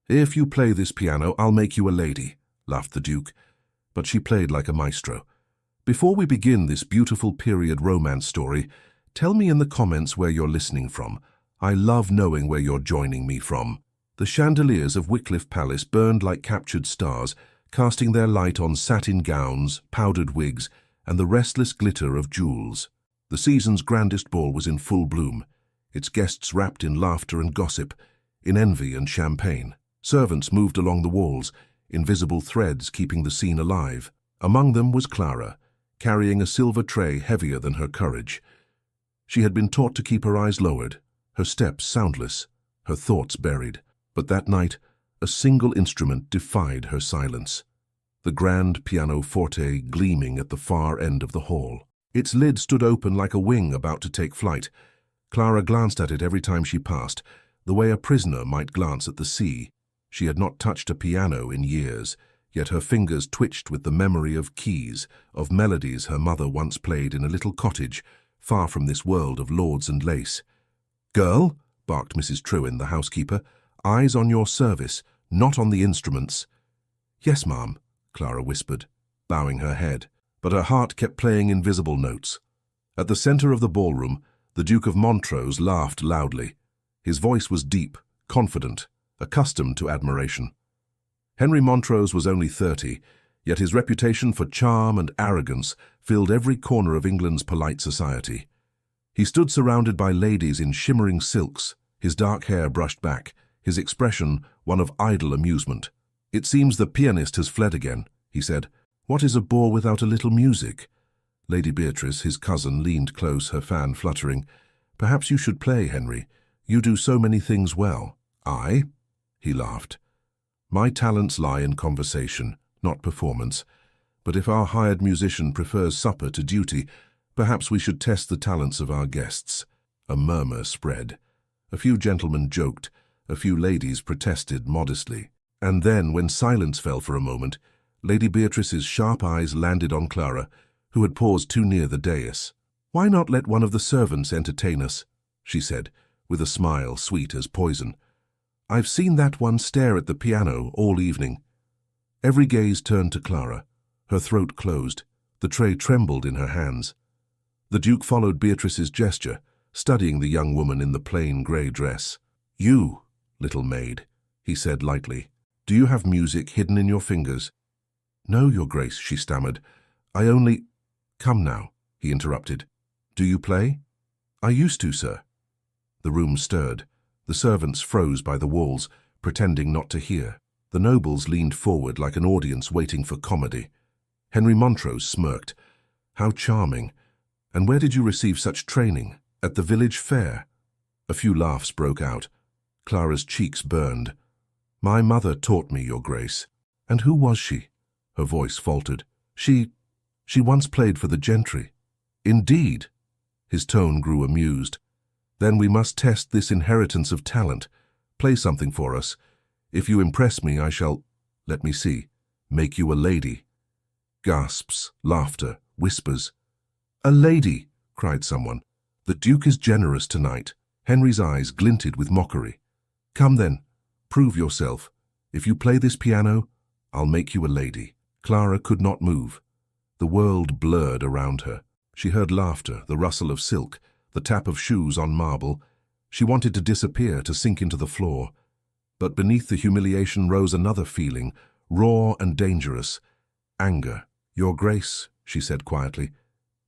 "If you play this piano, I'll make you a lady," laughed the Duke, but she played like a maestro. "Before we begin this beautiful period romance story, tell me in the comments where you're listening from. I love knowing where you're joining me from." The chandeliers of Wycliffe Palace burned like captured stars, casting their light on satin gowns, powdered wigs, and the restless glitter of jewels. The season's grandest ball was in full bloom, its guests wrapped in laughter and gossip, in envy and champagne. Servants moved along the walls, invisible threads keeping the scene alive. Among them was Clara, carrying a silver tray heavier than her courage. She had been taught to keep her eyes lowered, her steps soundless, her thoughts buried. But that night, a single instrument defied her silence. The grand pianoforte gleaming at the far end of the hall. Its lid stood open like a wing about to take flight. Clara glanced at it every time she passed, the way a prisoner might glance at the sea. She had not touched a piano in years, yet her fingers twitched with the memory of keys, of melodies her mother once played in a little cottage, far from this world of lords and lace. "Girl," barked Mrs. Trewin, the housekeeper, "eyes on your service, not on the instruments." "Yes, ma'am," Clara whispered, bowing her head, but her heart kept playing invisible notes. At the center of the ballroom, the Duke of Montrose laughed loudly. His voice was deep, confident, accustomed to admiration. Henry Montrose was only 30, yet his reputation for charm and arrogance filled every corner of England's polite society. He stood surrounded by ladies in shimmering silks, his dark hair brushed back, his expression one of idle amusement. "It seems the pianist has fled again," he said. "What is a ball without a little music?" Lady Beatrice, his cousin, leaned close, her fan fluttering. "Perhaps you should play, Henry. You do so many things well." "I?" He laughed. "My talents lie in conversation, not performance. But if our hired musician prefers supper to duty, perhaps we should test the talents of our guests." A murmur spread. A few gentlemen joked, a few ladies protested modestly. And then, when silence fell for a moment, Lady Beatrice's sharp eyes landed on Clara, who had paused too near the dais. "Why not let one of the servants entertain us?" she said, with a smile sweet as poison. "I've seen that one stare at the piano all evening." Every gaze turned to Clara. Her throat closed. The tray trembled in her hands. The Duke followed Beatrice's gesture, studying the young woman in the plain grey dress. "You, little maid," he said lightly, "do you have music hidden in your fingers?" "No, Your Grace," she stammered. "I only—" "Come now," he interrupted. "Do you play?" "I used to, sir." The room stirred. The servants froze by the walls, pretending not to hear. The nobles leaned forward like an audience waiting for comedy. Henry Montrose smirked. "How charming. And where did you receive such training? At the village fair?" A few laughs broke out. Clara's cheeks burned. "My mother taught me, Your Grace." "And who was she?" Her voice faltered. She once played for the gentry." "Indeed?" His tone grew amused. "Then we must test this inheritance of talent. Play something for us. If you impress me, I shall, let me see, make you a lady." Gasps, laughter, whispers. "A lady!" cried someone. "The Duke is generous tonight." Henry's eyes glinted with mockery. "Come then, prove yourself. If you play this piano, I'll make you a lady." Clara could not move. The world blurred around her. She heard laughter, the rustle of silk, the tap of shoes on marble. She wanted to disappear, to sink into the floor. But beneath the humiliation rose another feeling, raw and dangerous. Anger. "Your Grace," she said quietly.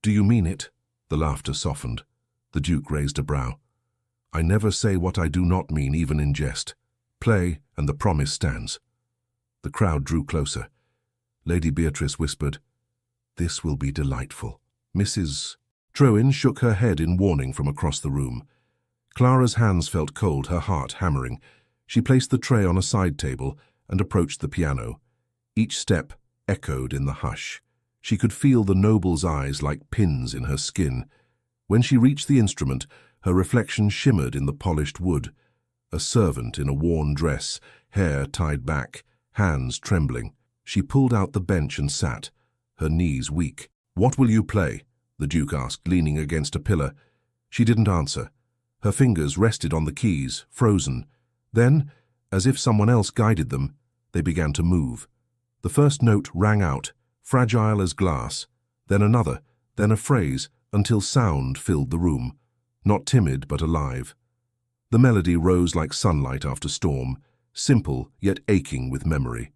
"Do you mean it?" The laughter softened. The Duke raised a brow. "I never say what I do not mean, even in jest. Play, and the promise stands." The crowd drew closer. Lady Beatrice whispered, "This will be delightful." Mrs. Trewin shook her head in warning from across the room. Clara's hands felt cold, her heart hammering. She placed the tray on a side table and approached the piano. Each step echoed in the hush. She could feel the noble's eyes like pins in her skin. When she reached the instrument, her reflection shimmered in the polished wood. A servant in a worn dress, hair tied back, hands trembling. She pulled out the bench and sat, her knees weak. "What will you play?" the Duke asked, leaning against a pillar. She didn't answer. Her fingers rested on the keys, frozen. Then, As if someone else guided them, they began to move. The first note rang out, fragile as glass, then another, then a phrase, until sound filled the room, not timid but alive. The melody rose like sunlight after storm, simple yet aching with memory.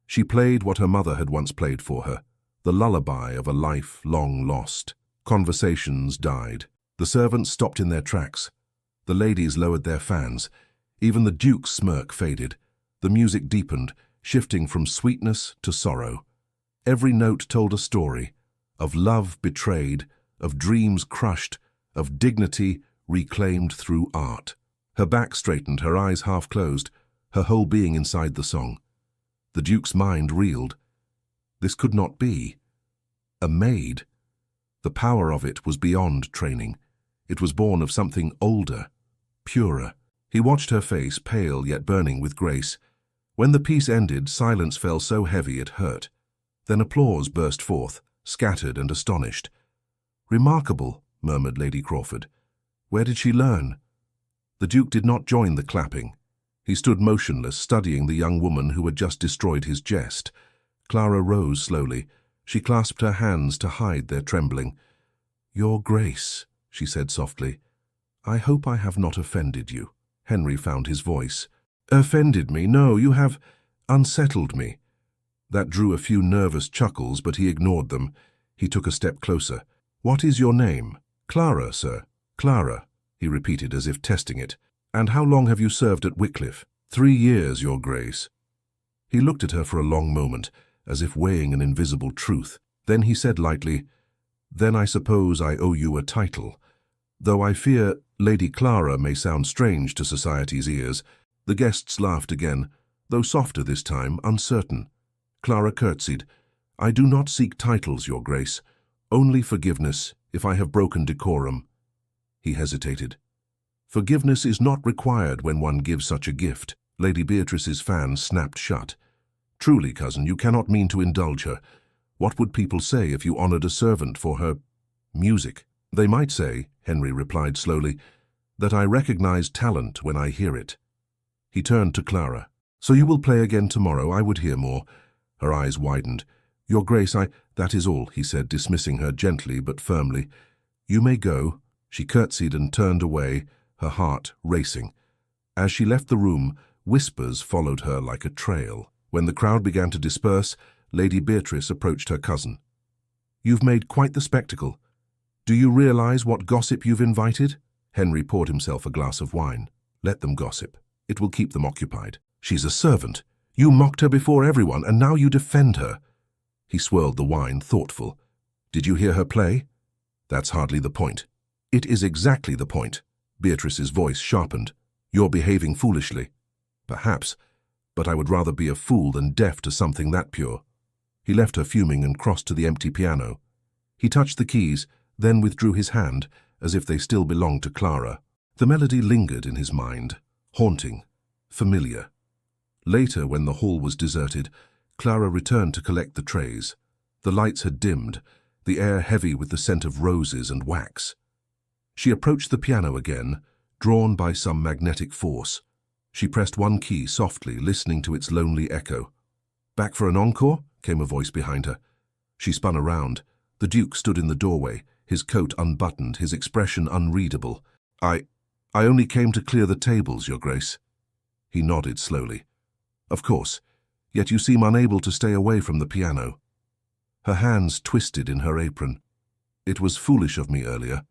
She played what her mother had once played for her, the lullaby of a life long lost. Conversations died. The servants stopped in their tracks. The ladies lowered their fans. Even the Duke's smirk faded. The music deepened, shifting from sweetness to sorrow. Every note told a story, of love betrayed, of dreams crushed, of dignity reclaimed through art. Her back straightened, her eyes half closed, her whole being inside the song. The Duke's mind reeled. This could not be. A maid. The power of it was beyond training. It was born of something older, purer. He watched her face, pale yet burning with grace. When the piece ended, silence fell so heavy it hurt. Then applause burst forth, scattered and astonished. "Remarkable," murmured Lady Crawford. "Where did she learn?" The Duke did not join the clapping. He stood motionless, studying the young woman who had just destroyed his jest. Clara rose slowly. She clasped her hands to hide their trembling. "Your Grace," she said softly, "I hope I have not offended you." Henry found his voice. "Offended me? No, you have unsettled me." That drew a few nervous chuckles, but he ignored them. He took a step closer. "What is your name?" "Clara, sir." "Clara," he repeated as if testing it. "And how long have you served at Wycliffe?" 3 years, Your Grace." He looked at her for a long moment, as if weighing an invisible truth. Then he said lightly, "Then I suppose I owe you a title. Though I fear Lady Clara may sound strange to society's ears." The guests laughed again, though softer this time, uncertain. Clara curtsied. "I do not seek titles, Your Grace. Only forgiveness, if I have broken decorum." He hesitated. "Forgiveness is not required when one gives such a gift." Lady Beatrice's fan snapped shut. "Truly, cousin, you cannot mean to indulge her. What would people say if you honored a servant for her music?" "They might say," Henry replied slowly, "that I recognize talent when I hear it." He turned to Clara. "So you will play again tomorrow? I would hear more." Her eyes widened. "Your Grace, that is all," he said, dismissing her gently but firmly. "You may go." She curtsied and turned away, her heart racing. As she left the room, whispers followed her like a trail. When the crowd began to disperse, Lady Beatrice approached her cousin. "You've made quite the spectacle. Do you realize what gossip you've invited?" Henry poured himself a glass of wine. "Let them gossip. It will keep them occupied. She's a servant. You mocked her before everyone, and now you defend her." He swirled the wine, thoughtful. "Did you hear her play?" "That's hardly the point." "It is exactly the point." Beatrice's voice sharpened. "You're behaving foolishly." "Perhaps, but I would rather be a fool than deaf to something that pure." He left her fuming and crossed to the empty piano. He touched the keys, then withdrew his hand, as if they still belonged to Clara. The melody lingered in his mind, haunting, familiar. Later, when the hall was deserted, Clara returned to collect the trays. The lights had dimmed, the air heavy with the scent of roses and wax. She approached the piano again, drawn by some magnetic force. She pressed one key softly, listening to its lonely echo. "Back for an encore?" came a voice behind her. She spun around. The Duke stood in the doorway, his coat unbuttoned, his expression unreadable. I only came to clear the tables, Your Grace." He nodded slowly. "Of course, yet you seem unable to stay away from the piano." Her hands twisted in her apron. "It was foolish of me earlier.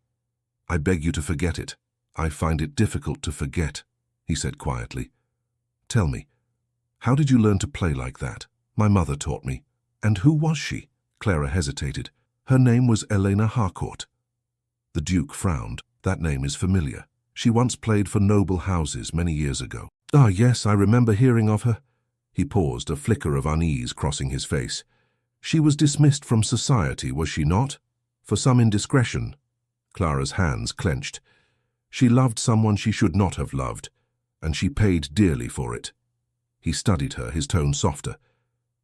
I beg you to forget it." "I find it difficult to forget," he said quietly. "Tell me, how did you learn to play like that?" "My mother taught me." "And who was she?" Clara hesitated. "Her name was Elena Harcourt." The Duke frowned. "That name is familiar. She once played for noble houses many years ago." "Ah, yes, I remember hearing of her." He paused, a flicker of unease crossing his face. "She was dismissed from society, was she not? For some indiscretion." Clara's hands clenched. "She loved someone she should not have loved, and she paid dearly for it." He studied her, his tone softer.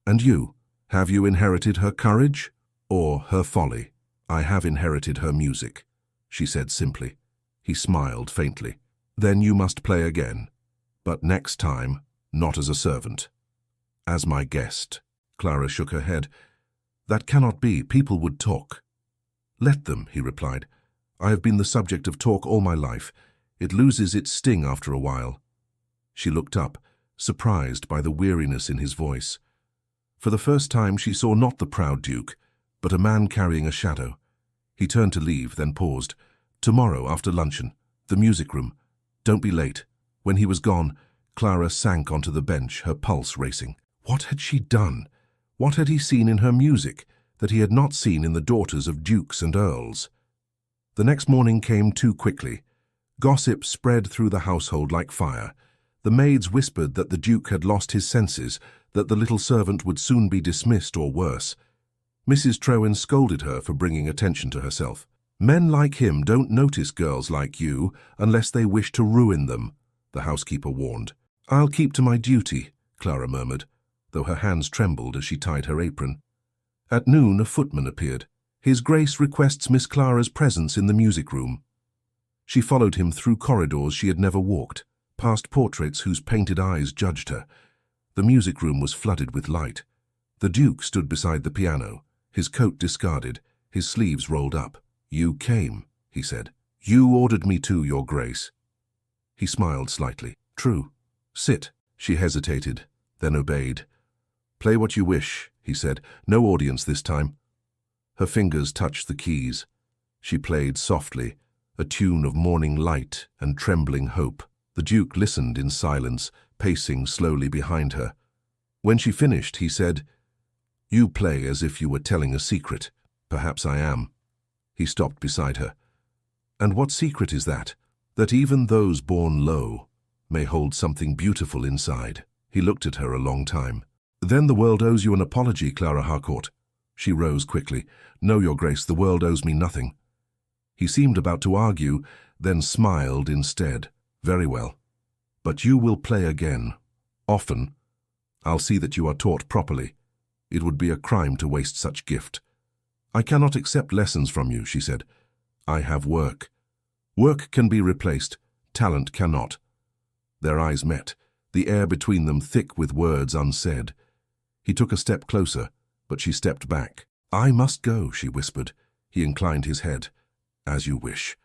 "And you? Have you inherited her courage or her folly?" "I have inherited her music," she said simply. He smiled faintly. "Then you must play again. But next time, Not as a servant. As my guest. Clara shook her head. That cannot be. People would talk. Let them, he replied. I have been the subject of talk all my life. It loses its sting after a while. She looked up, surprised by the weariness in his voice. For the first time she saw not the proud Duke, but a man carrying a shadow. He turned to leave, then paused. Tomorrow, after luncheon. The music room. Don't be late. When he was gone, Clara sank onto the bench, her pulse racing. What had she done? What had he seen in her music that he had not seen in the daughters of dukes and earls? The next morning came too quickly. Gossip spread through the household like fire. The maids whispered that the Duke had lost his senses, that the little servant would soon be dismissed or worse. Mrs. Trewin scolded her for bringing attention to herself. Men like him don't notice girls like you unless they wish to ruin them, the housekeeper warned. I'll keep to my duty, Clara murmured, though her hands trembled as she tied her apron. At noon, a footman appeared. His Grace requests Miss Clara's presence in the music room. She followed him through corridors she had never walked, past portraits whose painted eyes judged her. The music room was flooded with light. The Duke stood beside the piano, his coat discarded, his sleeves rolled up. You came, he said. You ordered me to, Your Grace. He smiled slightly. True. Sit. She hesitated, then obeyed. Play what you wish, he said. No audience this time. Her fingers touched the keys. She played softly, a tune of morning light and trembling hope. The Duke listened in silence, pacing slowly behind her. When she finished, he said, You play as if you were telling a secret. Perhaps I am. He stopped beside her. And what secret is that? That even those born low may hold something beautiful inside. He looked at her a long time. Then the world owes you an apology, Clara Harcourt. She rose quickly. No, Your Grace, the world owes me nothing. He seemed about to argue, then smiled instead. Very well. But you will play again. Often. I'll see that you are taught properly. It would be a crime to waste such gift. I cannot accept lessons from you, she said. I have work. Work can be replaced. Talent cannot. Their eyes met, the air between them thick with words unsaid. He took a step closer, but she stepped back. I must go, she whispered. He inclined his head. As you wish.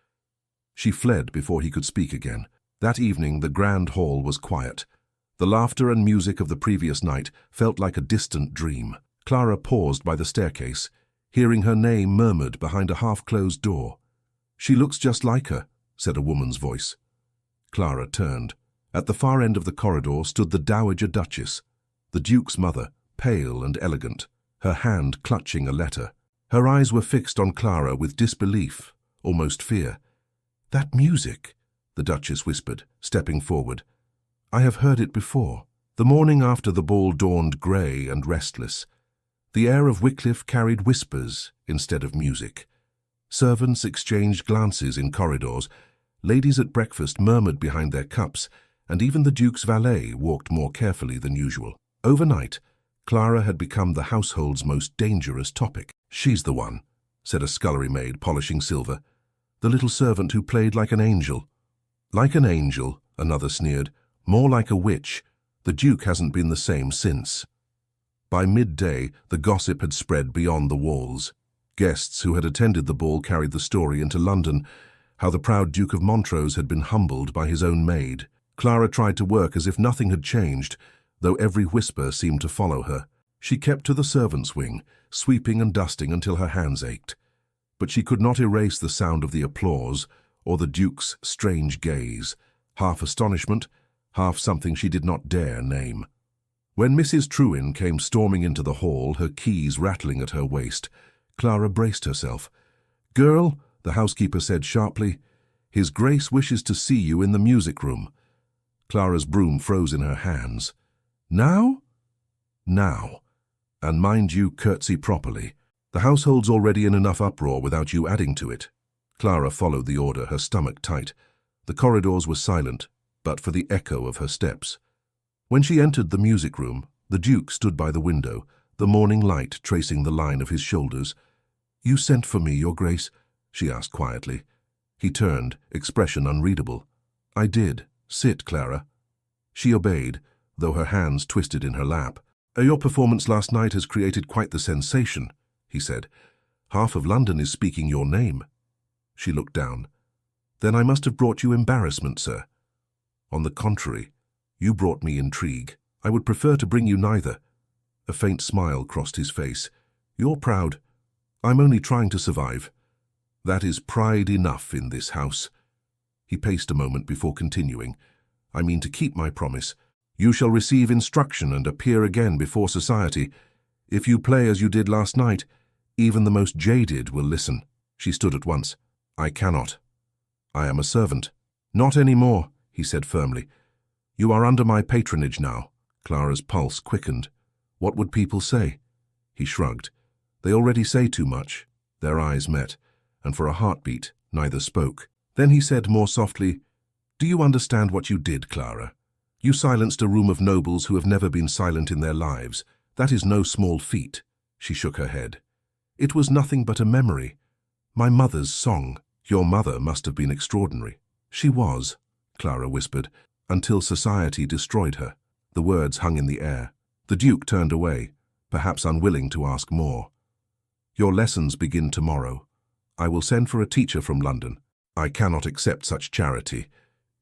She fled before he could speak again. That evening the grand hall was quiet. The laughter and music of the previous night felt like a distant dream. Clara paused by the staircase, hearing her name murmured behind a half-closed door. She looks just like her, said a woman's voice. Clara turned. At the far end of the corridor stood the Dowager Duchess, the Duke's mother, pale and elegant, her hand clutching a letter. Her eyes were fixed on Clara with disbelief, almost fear. That music, the Duchess whispered, stepping forward. I have heard it before. The morning after the ball dawned grey and restless. The air of Wycliffe carried whispers instead of music. Servants exchanged glances in corridors. Ladies at breakfast murmured behind their cups, and even the Duke's valet walked more carefully than usual. Overnight, Clara had become the household's most dangerous topic. She's the one, said a scullery maid polishing silver. The little servant who played like an angel. Like an angel, another sneered. More like a witch. The Duke hasn't been the same since. By midday, the gossip had spread beyond the walls. Guests who had attended the ball carried the story into London, how the proud Duke of Montrose had been humbled by his own maid. Clara tried to work as if nothing had changed, though every whisper seemed to follow her. She kept to the servants' wing, sweeping and dusting until her hands ached. But she could not erase the sound of the applause or the Duke's strange gaze, half astonishment, half something she did not dare name. When Mrs. Trewin came storming into the hall, her keys rattling at her waist, Clara braced herself. Girl, the housekeeper said sharply, His Grace wishes to see you in the music room. Clara's broom froze in her hands. Now? Now. And mind you curtsy properly. The household's already in enough uproar without you adding to it. Clara followed the order, her stomach tight. The corridors were silent, but for the echo of her steps. When she entered the music room, the Duke stood by the window, the morning light tracing the line of his shoulders. You sent for me, Your Grace? She asked quietly. He turned, expression unreadable. I did. Sit, Clara. She obeyed, though her hands twisted in her lap. Your performance last night has created quite the sensation, he said. Half of London is speaking your name. She looked down. Then I must have brought you embarrassment, sir. On the contrary, you brought me intrigue. I would prefer to bring you neither. A faint smile crossed his face. You're proud. I'm only trying to survive. That is pride enough in this house. He paced a moment before continuing. I mean to keep my promise. You shall receive instruction and appear again before society. If you play as you did last night, even the most jaded will listen. She stood at once. I cannot. I am a servant. Not any more, he said firmly. You are under my patronage now. Clara's pulse quickened. What would people say? He shrugged. They already say too much. Their eyes met, and for a heartbeat, neither spoke. Then he said more softly, Do you understand what you did, Clara? You silenced a room of nobles who have never been silent in their lives. That is no small feat. She shook her head. It was nothing but a memory. My mother's song. Your mother must have been extraordinary. She was, Clara whispered, until society destroyed her. The words hung in the air. The Duke turned away, perhaps unwilling to ask more. Your lessons begin tomorrow. I will send for a teacher from London. I cannot accept such charity.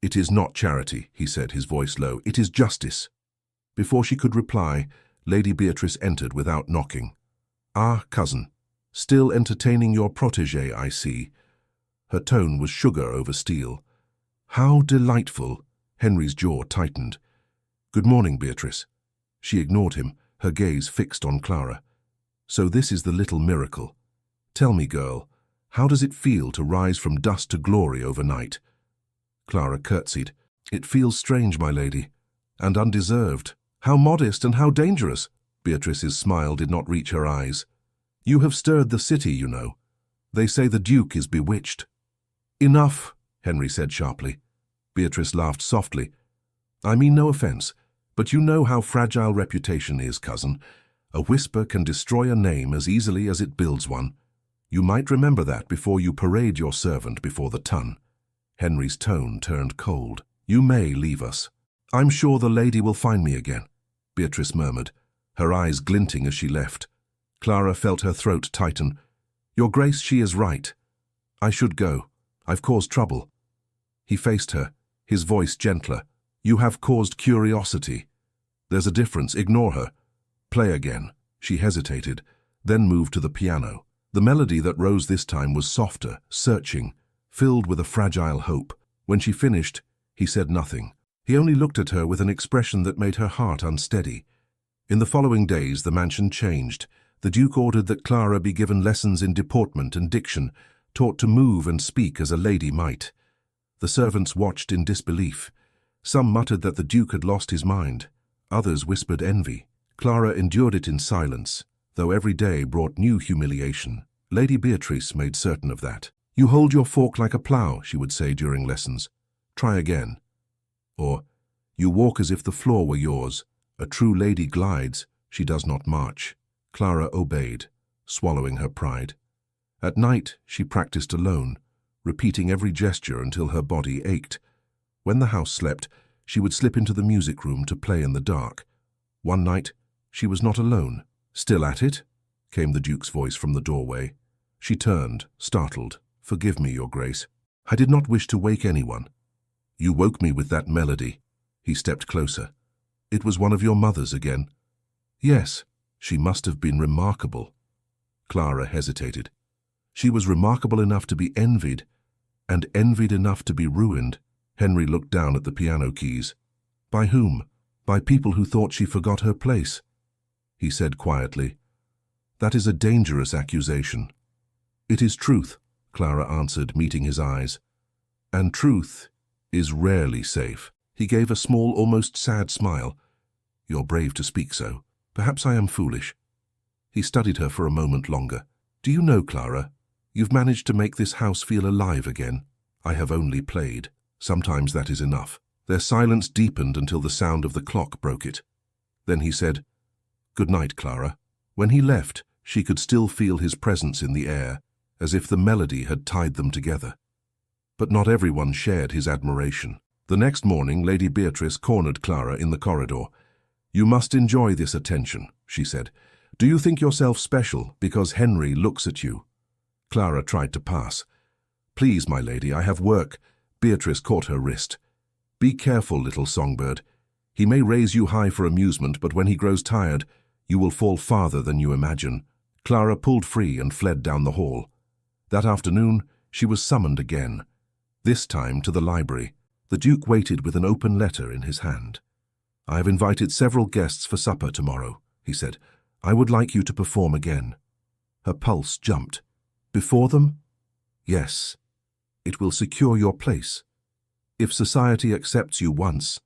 It is not charity, he said, his voice low. It is justice. Before she could reply, Lady Beatrice entered without knocking. Ah, cousin, still entertaining your protégé, I see. Her tone was sugar over steel. How delightful! Henry's jaw tightened. Good morning, Beatrice. She ignored him, her gaze fixed on Clara. So this is the little miracle. Tell me, girl, how does it feel to rise from dust to glory overnight? Clara curtsied. It feels strange, my lady, and undeserved. How modest and how dangerous! Beatrice's smile did not reach her eyes. You have stirred the city, you know. They say the Duke is bewitched. Enough, Henry said sharply. Beatrice laughed softly. I mean no offense, but you know how fragile reputation is, cousin. A whisper can destroy a name as easily as it builds one. You might remember that before you parade your servant before the ton. Henry's tone turned cold. You may leave us. I'm sure the lady will find me again, Beatrice murmured, her eyes glinting as she left. Clara felt her throat tighten. Your Grace, she is right. I should go. I've caused trouble. He faced her, his voice gentler. You have caused curiosity. There's a difference. Ignore her. Play again. She hesitated, then moved to the piano. The melody that rose this time was softer, searching, filled with a fragile hope. When she finished, he said nothing. He only looked at her with an expression that made her heart unsteady. In the following days, the mansion changed. The Duke ordered that Clara be given lessons in deportment and diction, taught to move and speak as a lady might. The servants watched in disbelief. Some muttered that the Duke had lost his mind. Others whispered envy. Clara endured it in silence, though every day brought new humiliation. Lady Beatrice made certain of that. You hold your fork like a plough, she would say during lessons. Try again. Or, you walk as if the floor were yours. A true lady glides, she does not march. Clara obeyed, swallowing her pride. At night, she practiced alone, repeating every gesture until her body ached. When the house slept, she would slip into the music room to play in the dark. One night, she was not alone. Still at it? Came the Duke's voice from the doorway. She turned, startled. Forgive me, Your Grace. I did not wish to wake anyone. You woke me with that melody. He stepped closer. It was one of your mother's again. Yes, she must have been remarkable. Clara hesitated. She was remarkable enough to be envied, and envied enough to be ruined. Henry looked down at the piano keys. By whom? By people who thought she forgot her place. He said quietly, That is a dangerous accusation. It is truth, Clara answered, meeting his eyes. And truth is rarely safe. He gave a small, almost sad smile. You're brave to speak so. Perhaps I am foolish. He studied her for a moment longer. Do you know, Clara, you've managed to make this house feel alive again. I have only played. Sometimes that is enough. Their silence deepened until the sound of the clock broke it. Then he said, Good night, Clara. When he left, she could still feel his presence in the air, as if the melody had tied them together. But not everyone shared his admiration. The next morning, Lady Beatrice cornered Clara in the corridor. "You must enjoy this attention," she said. "Do you think yourself special because Henry looks at you?" Clara tried to pass. "Please, my lady, I have work." Beatrice caught her wrist. "Be careful, little songbird. He may raise you high for amusement, but when he grows tired, you will fall farther than you imagine." Clara pulled free and fled down the hall. That afternoon, she was summoned again, this time to the library. The Duke waited with an open letter in his hand. "I have invited several guests for supper tomorrow," he said. "I would like you to perform again." Her pulse jumped. "Before them?" "Yes. It will secure your place. If society accepts you once,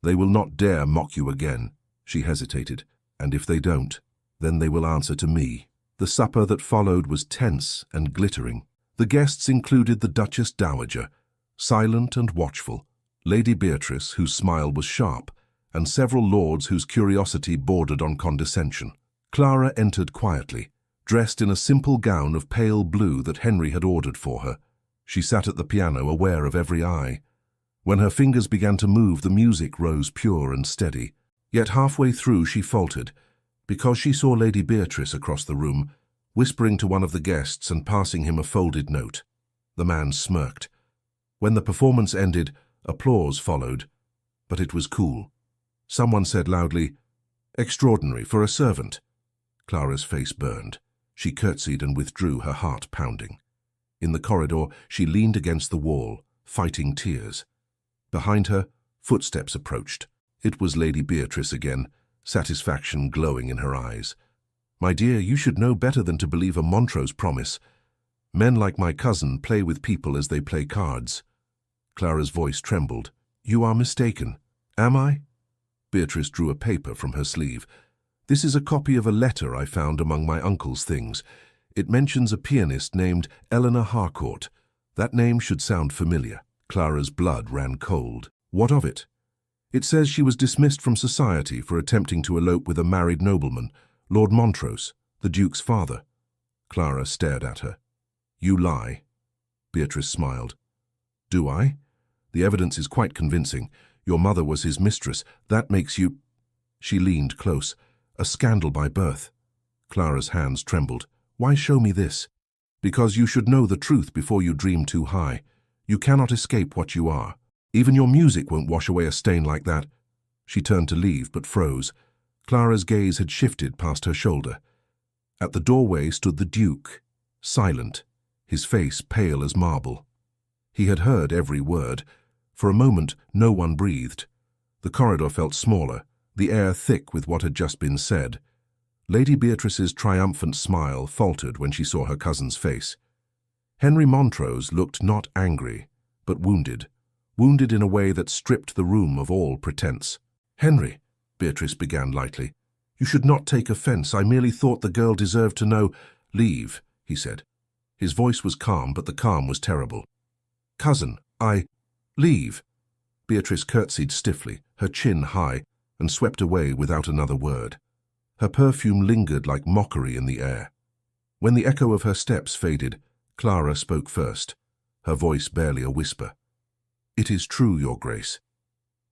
they will not dare mock you again." She hesitated. "And if they don't, then they will answer to me." The supper that followed was tense and glittering. The guests included the Duchess Dowager, silent and watchful, Lady Beatrice, whose smile was sharp, and several lords whose curiosity bordered on condescension. Clara entered quietly, dressed in a simple gown of pale blue that Henry had ordered for her. She sat at the piano, aware of every eye. When her fingers began to move, the music rose pure and steady. Yet halfway through she faltered, because she saw Lady Beatrice across the room, whispering to one of the guests and passing him a folded note. The man smirked. When the performance ended, applause followed, but it was cool. Someone said loudly, "Extraordinary for a servant." Clara's face burned. She curtsied and withdrew, her heart pounding. In the corridor, she leaned against the wall, fighting tears. Behind her, footsteps approached. It was Lady Beatrice again, satisfaction glowing in her eyes. "My dear, you should know better than to believe a Montrose promise. Men like my cousin play with people as they play cards." Clara's voice trembled. "You are mistaken." "Am I?" Beatrice drew a paper from her sleeve. "This is a copy of a letter I found among my uncle's things. It mentions a pianist named Eleanor Harcourt. That name should sound familiar." Clara's blood ran cold. "What of it?" "It says she was dismissed from society for attempting to elope with a married nobleman, Lord Montrose, the Duke's father." Clara stared at her. "You lie." Beatrice smiled. "Do I? The evidence is quite convincing. Your mother was his mistress. That makes you—" She leaned close. "A scandal by birth." Clara's hands trembled. "Why show me this?" "Because you should know the truth before you dream too high. You cannot escape what you are. Even your music won't wash away a stain like that." She turned to leave, but froze. Clara's gaze had shifted past her shoulder. At the doorway stood the Duke, silent, his face pale as marble. He had heard every word. For a moment, no one breathed. The corridor felt smaller, the air thick with what had just been said. Lady Beatrice's triumphant smile faltered when she saw her cousin's face. Henry Montrose looked not angry, but wounded in a way that stripped the room of all pretense. "Henry," Beatrice began lightly, "you should not take offense. I merely thought the girl deserved to know—" "Leave," he said. His voice was calm, but the calm was terrible. "Cousin, leave." Beatrice curtsied stiffly, her chin high, and swept away without another word. Her perfume lingered like mockery in the air. When the echo of her steps faded, Clara spoke first, her voice barely a whisper. "It is true, Your Grace.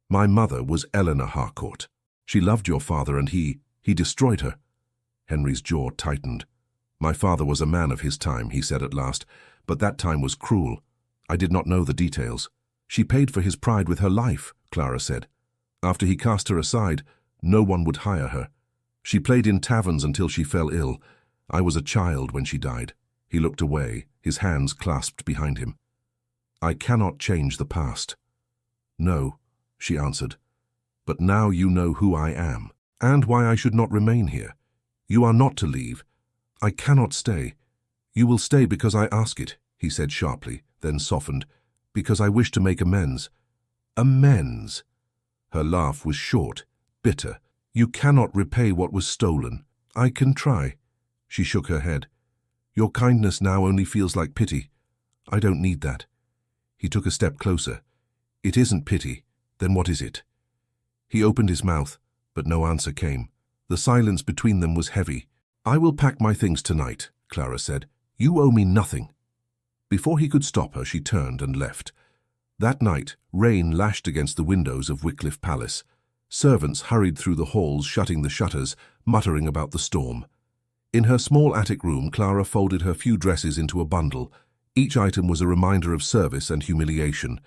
My mother was Eleanor Harcourt. She loved your father and he destroyed her." Henry's jaw tightened. "My father was a man of his time," he said at last, "but that time was cruel. I did not know the details." "She paid for his pride with her life," Clara said. "After he cast her aside, no one would hire her. She played in taverns until she fell ill. I was a child when she died." He looked away, his hands clasped behind him. "I cannot change the past." "No," she answered. "But now you know who I am, and why I should not remain here. You are not to leave. I cannot stay." "You will stay because I ask it," he said sharply, then softened. "Because I wish to make amends." "Amends?" Her laugh was short, bitter. "You cannot repay what was stolen." "I can try." She shook her head. "Your kindness now only feels like pity. I don't need that." He took a step closer. "It isn't pity. Then what is it?" He opened his mouth, but no answer came. The silence between them was heavy. "I will pack my things tonight," Clara said. "You owe me nothing." Before he could stop her, she turned and left. That night, rain lashed against the windows of Wycliffe Palace. Servants hurried through the halls, shutting the shutters, muttering about the storm. In her small attic room, Clara folded her few dresses into a bundle. Each item was a reminder of service and humiliation.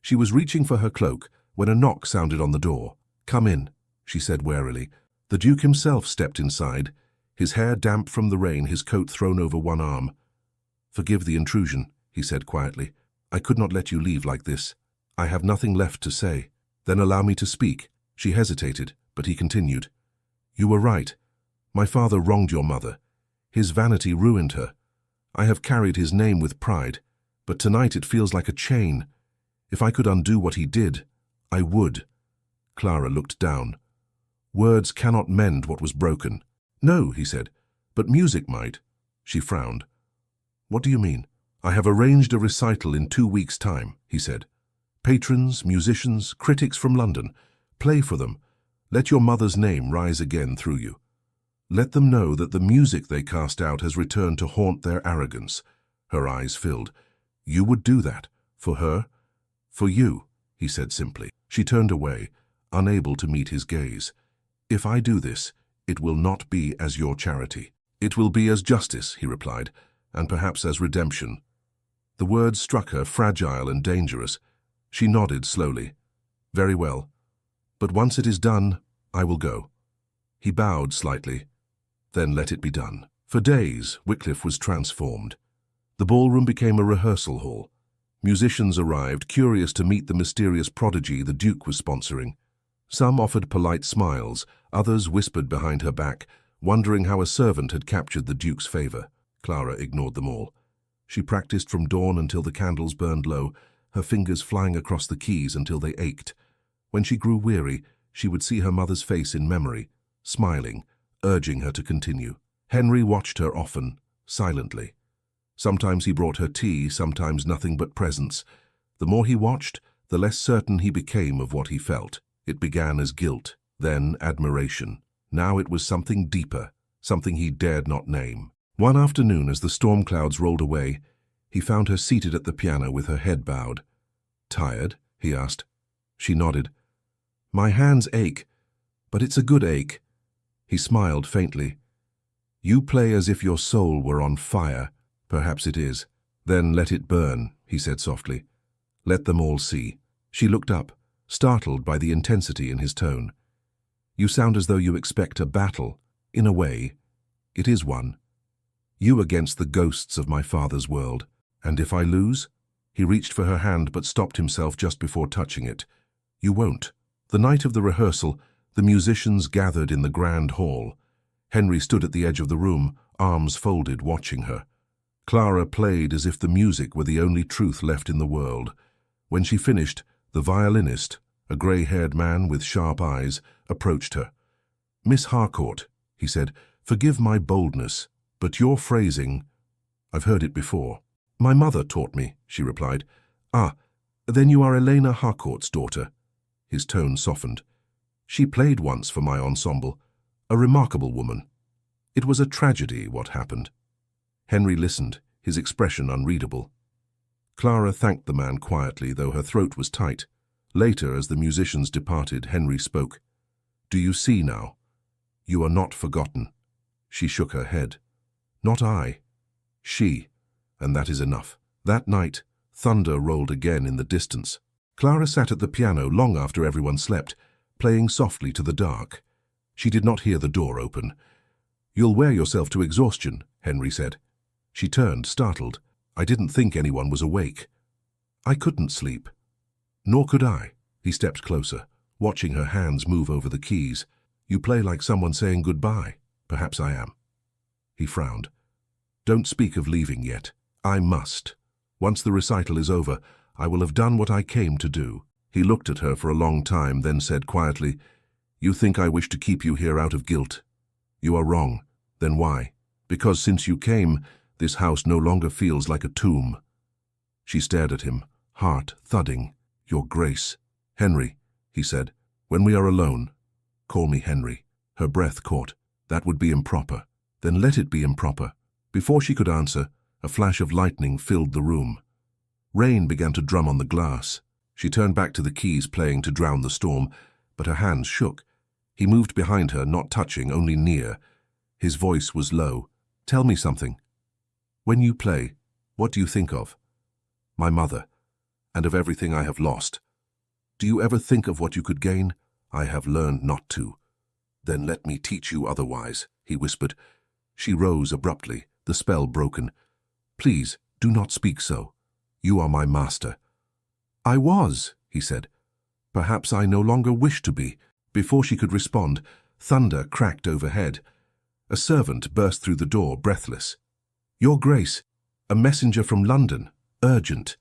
She was reaching for her cloak when a knock sounded on the door. "Come in," she said warily. The Duke himself stepped inside, his hair damp from the rain, his coat thrown over one arm. "Forgive the intrusion," he said quietly. "I could not let you leave like this. I have nothing left to say." "Then allow me to speak." She hesitated, but he continued. "You were right. My father wronged your mother. His vanity ruined her. I have carried his name with pride, but tonight it feels like a chain. If I could undo what he did, I would." Clara looked down. "Words cannot mend what was broken." "No," he said, "but music might." She frowned. "What do you mean?" "I have arranged a recital in 2 weeks' time," he said. "Patrons, musicians, critics from London. Play for them. Let your mother's name rise again through you. Let them know that the music they cast out has returned to haunt their arrogance." Her eyes filled. "You would do that? For her?" "For you," he said simply. She turned away, unable to meet his gaze. "If I do this, it will not be as your charity. It will be as justice," he replied, "and perhaps as redemption." The words struck her, fragile and dangerous. She nodded slowly. "Very well. But once it is done, I will go." He bowed slightly. "Then let it be done." For days, Wycliffe was transformed. The ballroom became a rehearsal hall. Musicians arrived, curious to meet the mysterious prodigy the Duke was sponsoring. Some offered polite smiles, others whispered behind her back, wondering how a servant had captured the Duke's favor. Clara ignored them all. She practiced from dawn until the candles burned low, her fingers flying across the keys until they ached. When she grew weary, she would see her mother's face in memory, smiling, urging her to continue. Henry watched her often, silently. Sometimes he brought her tea, sometimes nothing but presents. The more he watched, the less certain he became of what he felt. It began as guilt, then admiration. Now it was something deeper, something he dared not name. One afternoon, as the storm clouds rolled away, he found her seated at the piano with her head bowed. "Tired?" he asked. She nodded. "My hands ache, but it's a good ache." He smiled faintly. "You play as if your soul were on fire. Perhaps it is. Then let it burn," he said softly. "Let them all see." She looked up, startled by the intensity in his tone. "You sound as though you expect a battle. In a way, it is one. You against the ghosts of my father's world. And if I lose?" He reached for her hand but stopped himself just before touching it. "You won't." The night of the rehearsal, the musicians gathered in the grand hall. Henry stood at the edge of the room, arms folded, watching her. Clara played as if the music were the only truth left in the world. When she finished, the violinist, a grey-haired man with sharp eyes, approached her. "Miss Harcourt," he said, "forgive my boldness, but your phrasing, I've heard it before." "My mother taught me," she replied. "Ah, then you are Elena Harcourt's daughter." His tone softened. "She played once for my ensemble. A remarkable woman. It was a tragedy what happened." Henry listened, his expression unreadable. Clara thanked the man quietly, though her throat was tight. Later, as the musicians departed, Henry spoke. "Do you see now? You are not forgotten." She shook her head. "Not I. She. And that is enough." That night, thunder rolled again in the distance. Clara sat at the piano long after everyone slept, playing softly to the dark. She did not hear the door open. "You'll wear yourself to exhaustion," Henry said. She turned, startled. "I didn't think anyone was awake." "I couldn't sleep." "Nor could I." He stepped closer, watching her hands move over the keys. "You play like someone saying goodbye." "Perhaps I am." He frowned. "Don't speak of leaving yet." "I must. Once the recital is over, I will have done what I came to do." He looked at her for a long time, then said quietly, "You think I wish to keep you here out of guilt. You are wrong. Then why?" "Because since you came, this house no longer feels like a tomb." She stared at him, heart thudding. "Your Grace." "Henry," he said, "when we are alone, call me Henry." Her breath caught. "That would be improper." "Then let it be improper." Before she could answer, a flash of lightning filled the room. Rain began to drum on the glass. She turned back to the keys, playing to drown the storm, but her hands shook. He moved behind her, not touching, only near. His voice was low. "Tell me something. When you play, what do you think of?" "My mother, and of everything I have lost." "Do you ever think of what you could gain?" "I have learned not to." "Then let me teach you otherwise," he whispered. She rose abruptly, the spell broken. "Please, do not speak so. You are my master." "I was," he said. "Perhaps I no longer wish to be." Before she could respond, thunder cracked overhead. A servant burst through the door, breathless. "Your Grace, a messenger from London, urgent.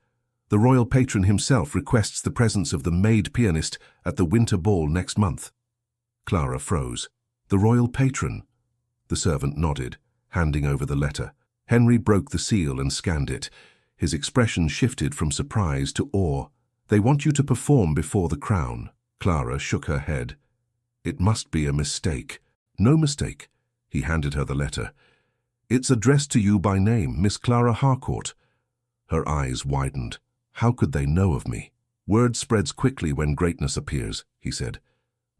The royal patron himself requests the presence of the maid pianist at the winter ball next month." Clara froze. "The royal patron?" The servant nodded, handing over the letter. Henry broke the seal and scanned it. His expression shifted from surprise to awe. "They want you to perform before the crown." Clara shook her head. "It must be a mistake." "No mistake." He handed her the letter. "It's addressed to you by name, Miss Clara Harcourt." Her eyes widened. "How could they know of me?" "Word spreads quickly when greatness appears," he said.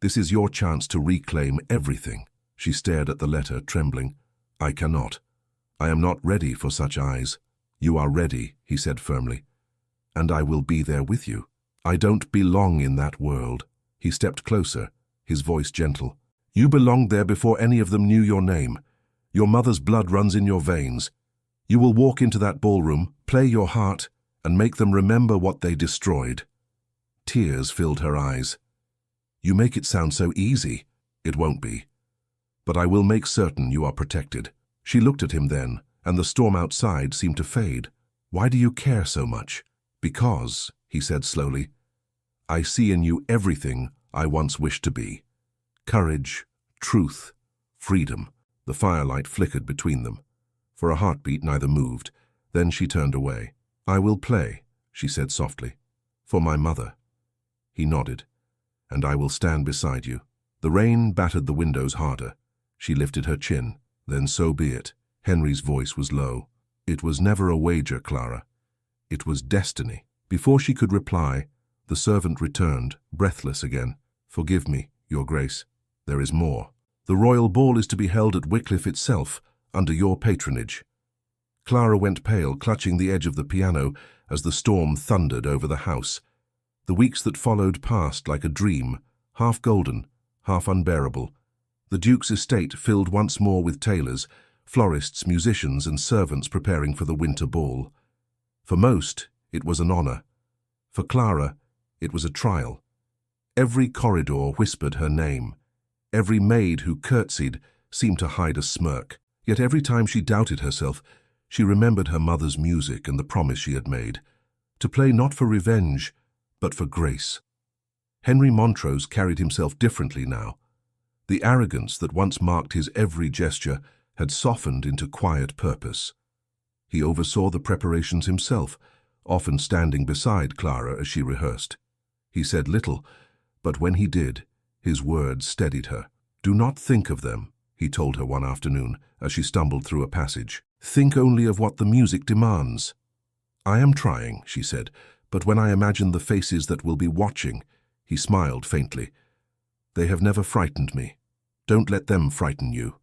"This is your chance to reclaim everything." She stared at the letter, trembling. "I cannot. I am not ready for such eyes." "You are ready," he said firmly. "And I will be there with you." "I don't belong in that world." He stepped closer, his voice gentle. "You belonged there before any of them knew your name. Your mother's blood runs in your veins. You will walk into that ballroom, play your heart, and make them remember what they destroyed." Tears filled her eyes. "You make it sound so easy." "It won't be. But I will make certain you are protected." She looked at him then, and the storm outside seemed to fade. "Why do you care so much?" "Because," he said slowly, "I see in you everything I once wished to be. Courage, truth, freedom." The firelight flickered between them. For a heartbeat neither moved. Then she turned away. "I will play," she said softly, "for my mother." He nodded. "And I will stand beside you." The rain battered the windows harder. She lifted her chin. "Then so be it." Henry's voice was low. "It was never a wager, Clara. It was destiny." Before she could reply, the servant returned, breathless again. "Forgive me, Your Grace. There is more. The royal ball is to be held at Wycliffe itself, under your patronage." Clara went pale, clutching the edge of the piano as the storm thundered over the house. The weeks that followed passed like a dream, half golden, half unbearable. The Duke's estate filled once more with tailors, florists, musicians, and servants preparing for the winter ball. For most, it was an honor. For Clara, it was a trial. Every corridor whispered her name. Every maid who curtsied seemed to hide a smirk. Yet every time she doubted herself, she remembered her mother's music and the promise she had made, to play not for revenge, but for grace. Henry Montrose carried himself differently now. The arrogance that once marked his every gesture had softened into quiet purpose. He oversaw the preparations himself, often standing beside Clara as she rehearsed. He said little, but when he did, his words steadied her. "Do not think of them," he told her one afternoon as she stumbled through a passage. "Think only of what the music demands." "I am trying," she said, "but when I imagine the faces that will be watching," he smiled faintly. "They have never frightened me. Don't let them frighten you."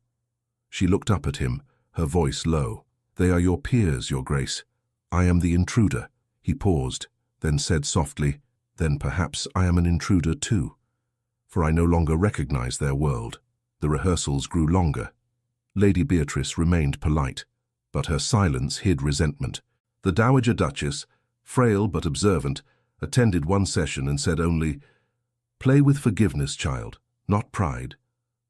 She looked up at him, her voice low. "They are your peers, Your Grace. I am the intruder." He paused, then said softly, "Then perhaps I am an intruder too, for I no longer recognize their world." The rehearsals grew longer. Lady Beatrice remained polite, but her silence hid resentment. The Dowager Duchess, frail but observant, attended one session and said only, "Play with forgiveness, child, not pride.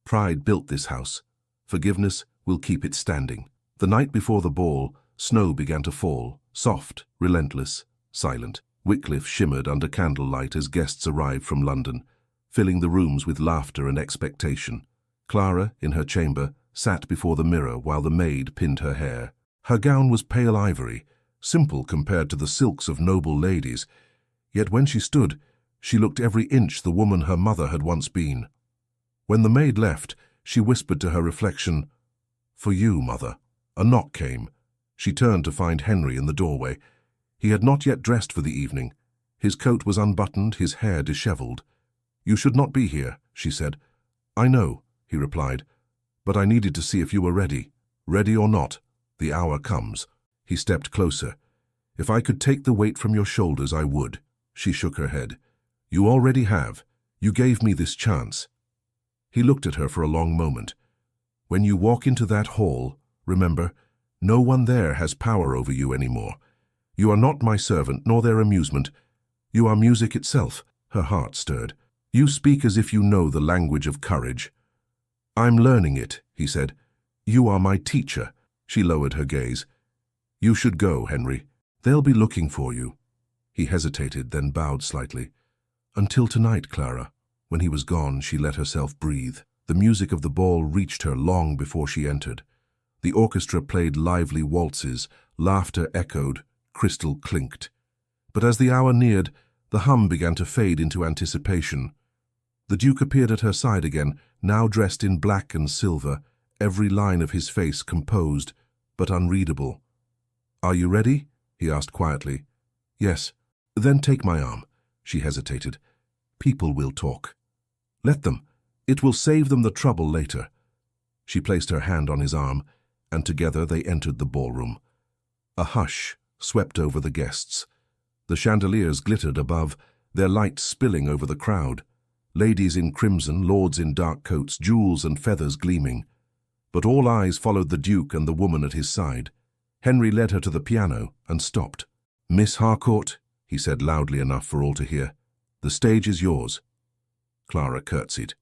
Pride built this house. Forgiveness will keep it standing." The night before the ball, snow began to fall, soft, relentless, silent. Wycliffe shimmered under candlelight as guests arrived from London, filling the rooms with laughter and expectation. Clara, in her chamber, sat before the mirror while the maid pinned her hair. Her gown was pale ivory, simple compared to the silks of noble ladies, yet when she stood, she looked every inch the woman her mother had once been. When the maid left, she whispered to her reflection, "For you, mother." A knock came. She turned to find Henry in the doorway. He had not yet dressed for the evening. His coat was unbuttoned, his hair disheveled. "You should not be here," she said. "I know," he replied, "but I needed to see if you were ready. Ready or not, the hour comes." He stepped closer. "If I could take the weight from your shoulders, I would." She shook her head. "You already have. You gave me this chance." He looked at her for a long moment. "When you walk into that hall, remember, no one there has power over you anymore. You are not my servant, nor their amusement. You are music itself." Her heart stirred. "You speak as if you know the language of courage." "I'm learning it," he said. "You are my teacher." She lowered her gaze. "You should go, Henry. They'll be looking for you." He hesitated, then bowed slightly. "Until tonight, Clara." When he was gone, she let herself breathe. The music of the ball reached her long before she entered. The orchestra played lively waltzes, laughter echoed, crystal clinked. But as the hour neared, the hum began to fade into anticipation. The Duke appeared at her side again, now dressed in black and silver, every line of his face composed, but unreadable. "Are you ready?" he asked quietly. "Yes." "Then take my arm." She hesitated. "People will talk." "Let them. It will save them the trouble later." She placed her hand on his arm, and together they entered the ballroom. A hush swept over the guests. The chandeliers glittered above, their light spilling over the crowd. Ladies in crimson, lords in dark coats, jewels and feathers gleaming. But all eyes followed the Duke and the woman at his side. Henry led her to the piano and stopped. "Miss Harcourt," he said loudly enough for all to hear, "the stage is yours." Clara curtsied.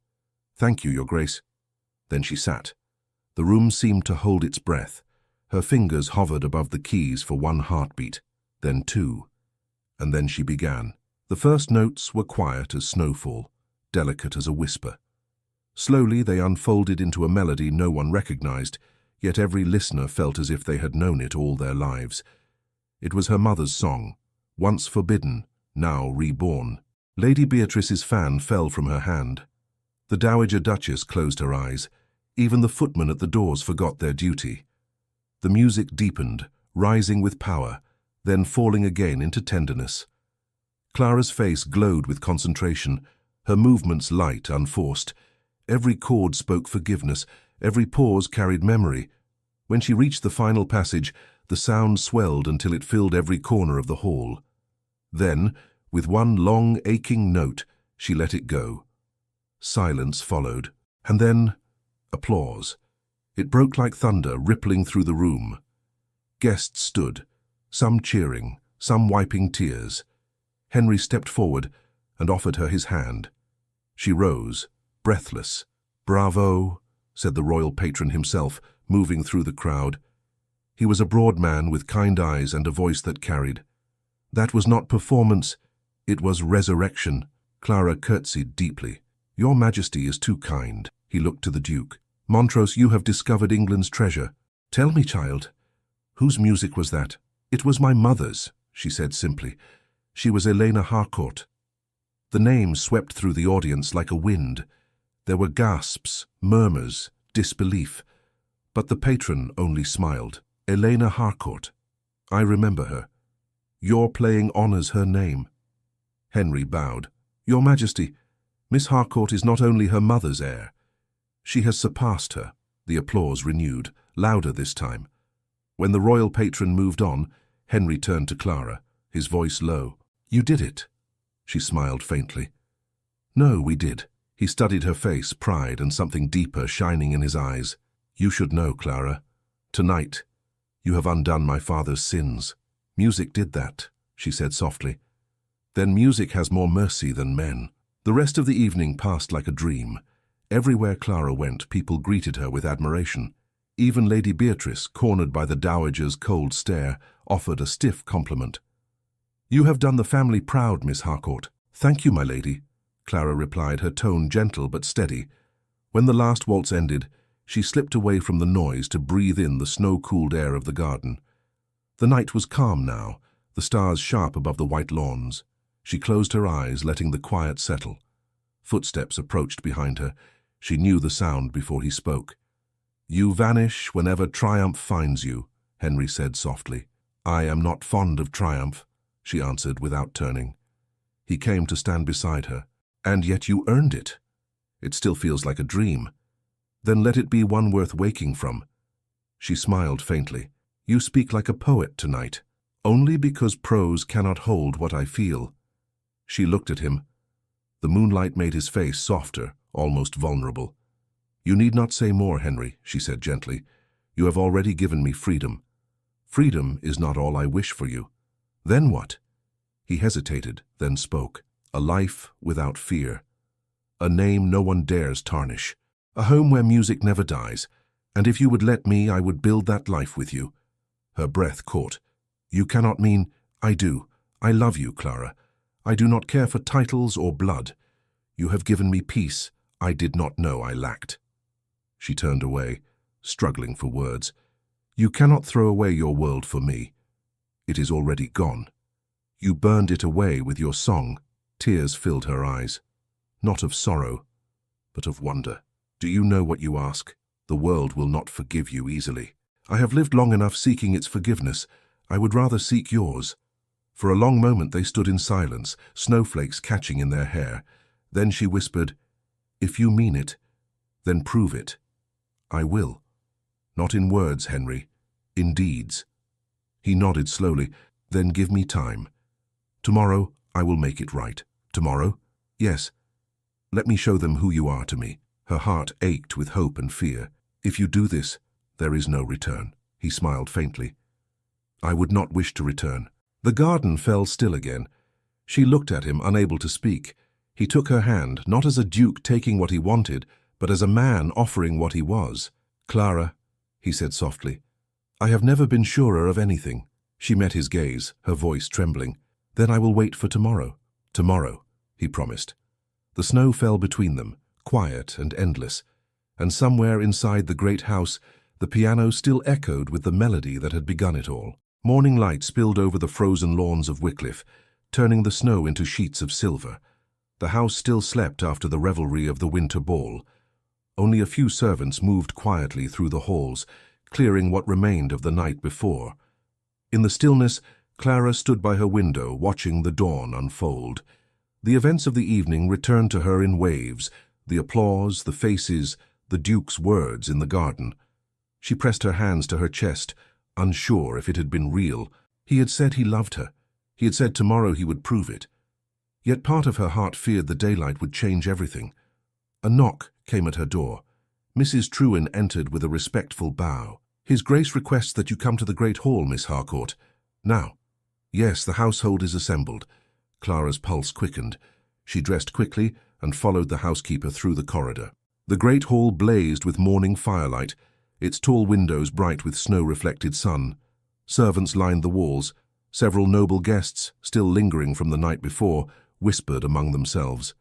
"Thank you, Your Grace." Then she sat. The room seemed to hold its breath. Her fingers hovered above the keys for one heartbeat, then two. And then she began. The first notes were quiet as snowfall, delicate as a whisper. Slowly they unfolded into a melody no one recognized, yet every listener felt as if they had known it all their lives. It was her mother's song, once forbidden, now reborn. Lady Beatrice's fan fell from her hand. The Dowager Duchess closed her eyes. Even the footmen at the doors forgot their duty. The music deepened, rising with power, then falling again into tenderness. Clara's face glowed with concentration, her movements light, unforced. Every chord spoke forgiveness, every pause carried memory. When she reached the final passage, the sound swelled until it filled every corner of the hall. Then, with one long, aching note, she let it go. Silence followed, and then applause. It broke like thunder, rippling through the room. Guests stood, some cheering, some wiping tears. Henry stepped forward and offered her his hand. She rose, breathless. "Bravo," said the royal patron himself, moving through the crowd. He was a broad man with kind eyes and a voice that carried. That was not performance, it was resurrection. Clara curtsied deeply. "Your Majesty is too kind." He looked to the Duke. "Montrose, you have discovered England's treasure. Tell me, child, whose music was that?" "It was my mother's," she said simply. "She was Elena Harcourt." The name swept through the audience like a wind. There were gasps, murmurs, disbelief. But the patron only smiled. "Elena Harcourt. I remember her. Your playing honors her name." Henry bowed. "Your Majesty, Miss Harcourt is not only her mother's heir. She has surpassed her." The applause renewed, louder this time. When the royal patron moved on, Henry turned to Clara, his voice low. "You did it." She smiled faintly. "No, we did." He studied her face, pride and something deeper shining in his eyes. "You should know, Clara. Tonight, you have undone my father's sins." "Music did that," she said softly. "Then music has more mercy than men." The rest of the evening passed like a dream. Everywhere Clara went, people greeted her with admiration. Even Lady Beatrice, cornered by the Dowager's cold stare, offered a stiff compliment. "You have done the family proud, Miss Harcourt." "Thank you, my lady," Clara replied, her tone gentle but steady. When the last waltz ended, she slipped away from the noise to breathe in the snow-cooled air of the garden. The night was calm now, the stars sharp above the white lawns. She closed her eyes, letting the quiet settle. Footsteps approached behind her. She knew the sound before he spoke. "You vanish whenever triumph finds you," Henry said softly. "I am not fond of triumph," she answered without turning. He came to stand beside her. And yet you earned it. It still feels like a dream. Then let it be one worth waking from. She smiled faintly. You speak like a poet tonight. Only because prose cannot hold what I feel. She looked at him. The moonlight made his face softer, almost vulnerable. You need not say more, Henry, she said gently. You have already given me freedom. Freedom is not all I wish for you. Then what? He hesitated, then spoke. A life without fear. A name no one dares tarnish. A home where music never dies. And if you would let me, I would build that life with you. Her breath caught. You cannot mean, I do. I love you, Clara. I do not care for titles or blood. You have given me peace I did not know I lacked. She turned away, struggling for words. You cannot throw away your world for me. It is already gone. You burned it away with your song. Tears filled her eyes. Not of sorrow, but of wonder. Do you know what you ask? The world will not forgive you easily. I have lived long enough seeking its forgiveness. I would rather seek yours. For a long moment they stood in silence, snowflakes catching in their hair. Then she whispered, If you mean it, then prove it. I will. Not in words, Henry, in deeds. He nodded slowly. Then give me time. Tomorrow I will make it right. Tomorrow? Yes. Let me show them who you are to me. Her heart ached with hope and fear. If you do this, there is no return. He smiled faintly. I would not wish to return. The garden fell still again. She looked at him, unable to speak. He took her hand, not as a duke taking what he wanted, but as a man offering what he was. Clara, he said softly, I have never been surer of anything. She met his gaze, her voice trembling. Then I will wait for tomorrow. Tomorrow, he promised. The snow fell between them, quiet and endless, and somewhere inside the great house, the piano still echoed with the melody that had begun it all. Morning light spilled over the frozen lawns of Wycliffe, turning the snow into sheets of silver. The house still slept after the revelry of the winter ball. Only a few servants moved quietly through the halls, clearing what remained of the night before. In the stillness, Clara stood by her window, watching the dawn unfold. The events of the evening returned to her in waves, the applause, the faces, the Duke's words in the garden. She pressed her hands to her chest, unsure if it had been real. He had said he loved her. He had said tomorrow he would prove it. Yet part of her heart feared the daylight would change everything. A knock came at her door. Mrs. Trewin entered with a respectful bow. His Grace requests that you come to the Great Hall, Miss Harcourt. Now. Yes, the household is assembled. Clara's pulse quickened. She dressed quickly and followed the housekeeper through the corridor. The Great Hall blazed with morning firelight, its tall windows bright with snow-reflected sun. Servants lined the walls. Several noble guests, still lingering from the night before, whispered among themselves.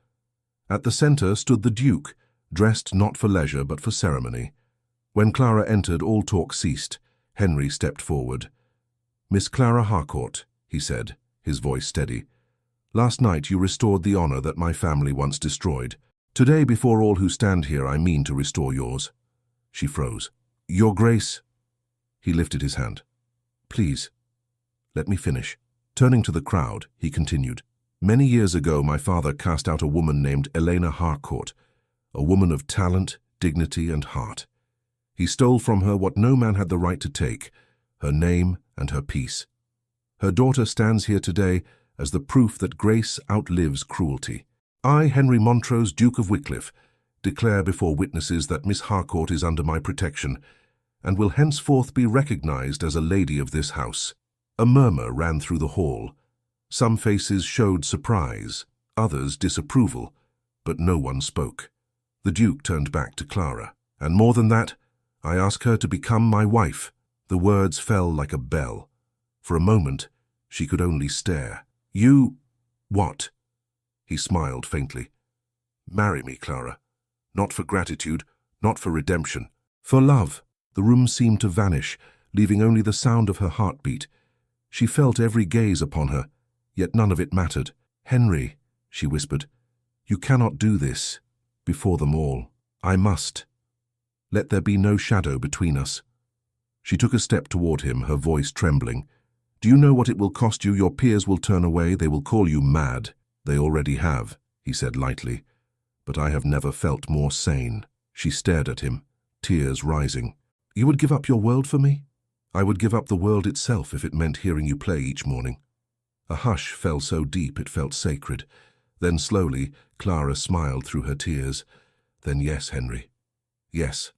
At the center stood the Duke, dressed not for leisure but for ceremony. When Clara entered, all talk ceased. Henry stepped forward. Miss Clara Harcourt, he said, his voice steady. Last night you restored the honor that my family once destroyed. Today, before all who stand here, I mean to restore yours. She froze. Your Grace. He lifted his hand. Please, let me finish. Turning to the crowd, he continued. Many years ago, my father cast out a woman named Elena Harcourt, a woman of talent, dignity, and heart. He stole from her what no man had the right to take, her name and her peace. Her daughter stands here today as the proof that grace outlives cruelty. I, Henry Montrose, Duke of Wycliffe, declare before witnesses that Miss Harcourt is under my protection, and will henceforth be recognized as a lady of this house. A murmur ran through the hall. Some faces showed surprise, others disapproval, but no one spoke. The Duke turned back to Clara. And more than that, I ask her to become my wife. The words fell like a bell. For a moment, she could only stare. You... what? He smiled faintly. Marry me, Clara. Not for gratitude, not for redemption. For love. The room seemed to vanish, leaving only the sound of her heartbeat. She felt every gaze upon her, yet none of it mattered. Henry, she whispered, you cannot do this. Before them all. I must. Let there be no shadow between us. She took a step toward him, her voice trembling. Do you know what it will cost you? Your peers will turn away. They will call you mad. They already have. he said lightly, but I have never felt more sane. She stared at him, tears rising. You would give up your world for me? I would give up the world itself if it meant hearing you play each morning. A hush fell so deep it felt sacred. Then slowly, Clara smiled through her tears. Then yes, Henry. Yes,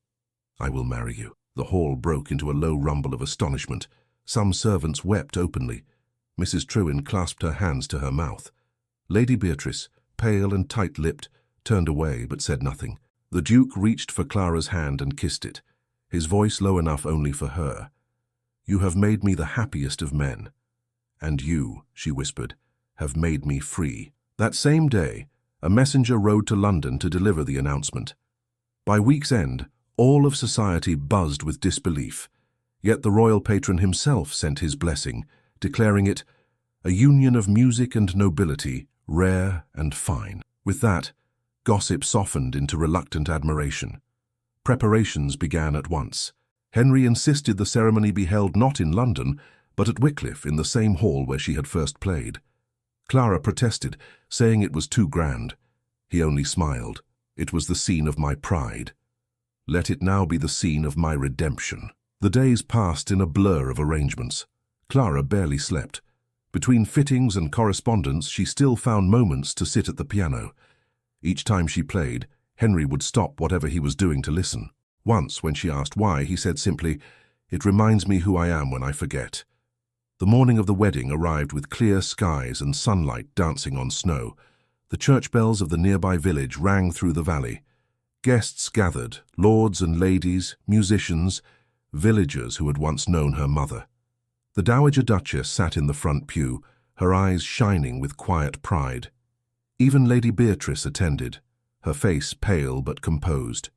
I will marry you. The hall broke into a low rumble of astonishment. Some servants wept openly. Mrs. Trewin clasped her hands to her mouth. Lady Beatrice, pale and tight-lipped, turned away but said nothing. The Duke reached for Clara's hand and kissed it, his voice low enough only for her. You have made me the happiest of men. And you, she whispered, have made me free. That same day, a messenger rode to London to deliver the announcement. By week's end, all of society buzzed with disbelief, yet the royal patron himself sent his blessing, declaring it a union of music and nobility, rare and fine. With that, gossip softened into reluctant admiration. Preparations began at once. Henry insisted the ceremony be held not in London, but at Wycliffe in the same hall where she had first played. Clara protested, saying it was too grand. He only smiled. It was the scene of my pride. Let it now be the scene of my redemption. The days passed in a blur of arrangements. Clara barely slept. Between fittings and correspondence, she still found moments to sit at the piano. Each time she played, Henry would stop whatever he was doing to listen. Once, when she asked why, he said simply, "It reminds me who I am when I forget." The morning of the wedding arrived with clear skies and sunlight dancing on snow. The church bells of the nearby village rang through the valley. Guests gathered, lords and ladies, musicians, villagers who had once known her mother. The Dowager Duchess sat in the front pew, her eyes shining with quiet pride. Even Lady Beatrice attended, her face pale but composed.